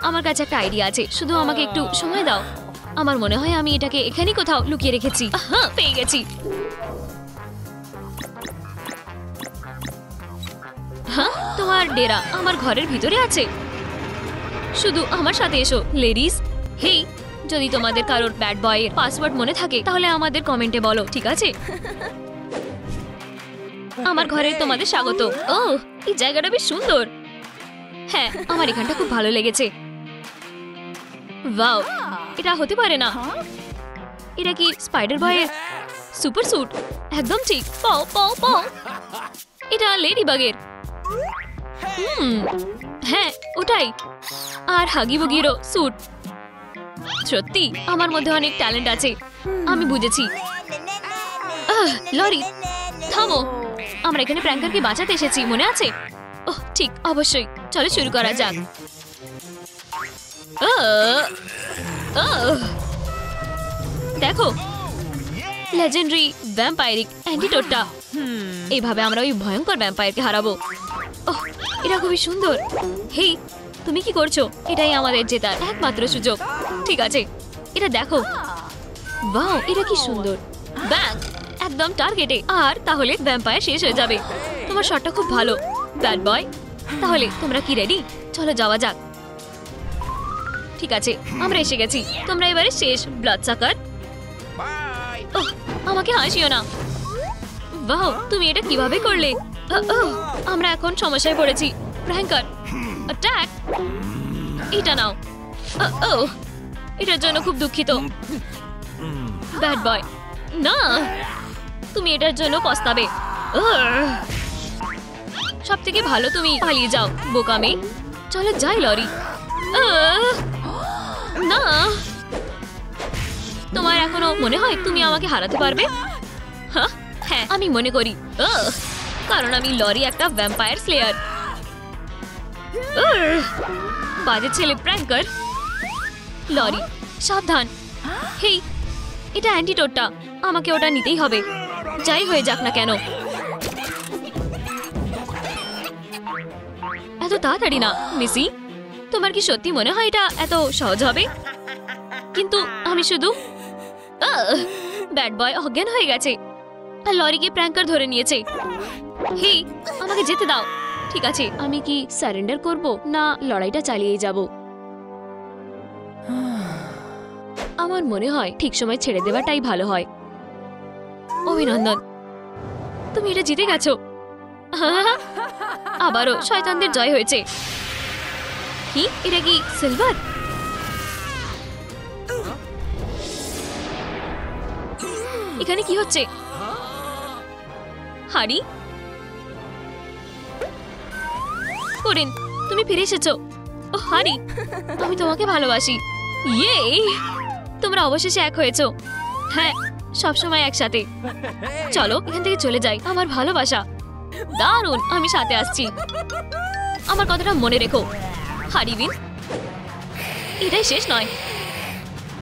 আমার কাছে একটা আইডিয়া আছে, শুধু আমাকে একটু সময় দাও। আমার মনে হয় আমি এটাকে এখানেই কোথাও লুকিয়ে রেখেছি। হ্যাঁ, পেয়ে গেছি। হ্যাঁ, তোমার ডেরা আমার ঘরের ভিতরে আছে। শুধু আমার সাথে এসো লেডিস। হেই, যদি তোমাদের কারোর ব্যাড বয়ের পাসওয়ার্ড মনে থাকে তাহলে আমাদের কমেন্টে বলো, ঠিক আছে? আমার ঘরে তোমাদের স্বাগত। ও, এই জায়গাটা বেশ সুন্দর। হ্যাঁ, আমার এখানটা খুব ভালো লেগেছে। ওয়াও, এটা হতে পারে না। এটা কি স্পাইডার বয়ের সুপার স্যুট? একদম ঠিক। পাও পাও পাও। এটা লেডি বাগের। হ্যাঁ, ওটাই। আর হাগি বুগিরও স্যুট। সত্যি আমার মধ্যে অনেক ট্যালেন্ট আছে। আমি বুঝেছি। লরি, থামো। আমরা এখানে প্র্যাঙ্কারকে বাঁচাতে এসেছি, মনে আছে? ওহ ঠিক, অবশ্যই। চলো শুরু করা যাক। দেখো, লেজেন্ডারি ভ্যাম্পায়ারিক অ্যান্টিডোটটা। এইভাবে আমরা ওই ভয়ঙ্কর ভ্যাম্পায়ারকে হারাবো। ওহ, এটা খুবই সুন্দর। হেই, তুমি কি করছো? এটাই আমাদের জেতার একমাত্র সুযোগ। ঠিক আছে, এটা দেখো। ওয়াও, এটা কি সুন্দর। ব্যাং, একদম টার্গেটে। আর তাহলে ভ্যাম্পায়ার শেষ হয়ে যাবে। তোমার শটটা খুব ভালো ব্যাড বয়। তাহলে তোমরা কি রেডি? চলো যাওয়া যাক। ঠিক আছে, আমরা এসে গেছি। তোমরা এবারে শেষ ব্লাড সাকার। ওহ, আমাকে হাসিও না। ওয়াও, তুমি এটা কিভাবে করলে? আমরা এখন সমস্যায় পড়েছি। প্র্যাঙ্কার অ্যাটাক। এটা নাও। এটার জন্য খুব দুঃখিত ব্যাড বয়। না, তুমি এটার জন্য পস্তাবে। সব থেকে ভালো তুমি পালিয়ে যাও, বোকামে। চলো যাই লরি। না, তোমার এখনো মনে হয় তুমি আমাকে হারাতে পারবে? হ্যাঁ, আমি মনে করি। কারণ আমি লরি একটা ভ্যাম্পায়ার স্লেয়ার। বাজে ছেলে প্র্যাঙ্কার। লরি, সাবধান। হেই, এটা অ্যান্টিডোটটা। আমাকে ওটা নিতেই হবে, যাই হয়ে যাক না কেন। এত তাড়াতাড়ি না মিসি। তোমার কি সত্যি মনে হয় এটা এত সহজ হবে? কিন্তু আমি শুধু ব্যাড বয় অজ্ঞান হয়ে গেছে আর লরিকে প্র্যাঙ্কার ধরে নিয়েছে। হেই, আমাকে যেতে দাও। ঠিক আছে, আমি কি সারেন্ডার করব না লড়াইটা চালিয়ে যাব? আমার মনে হয় ঠিক সময় ছেড়ে দেওয়াটাই ভালো হয়। অভিনন্দন, তুমি এটা জিতে গেছো। আবারও শয়তানদের জয় হয়েছে। কি এটা কি সিলভার? এখানে কি হচ্ছে? হারি, করিন, তুমি ফিরে এসেছো। ও হারি, আমি তোমাকে ভালোবাসি। ইয়ে, তোমরা অবশেষে এক হয়েছো। হ্যাঁ, সবসময় একসাথে। চলো এখান থেকে চলে যাই। আমার ভালোবাসা। দারুণ, আমি সাথে আসছি। আমার কথাটা মনে রেখো হারিবিন, এটাই শেষ নয়।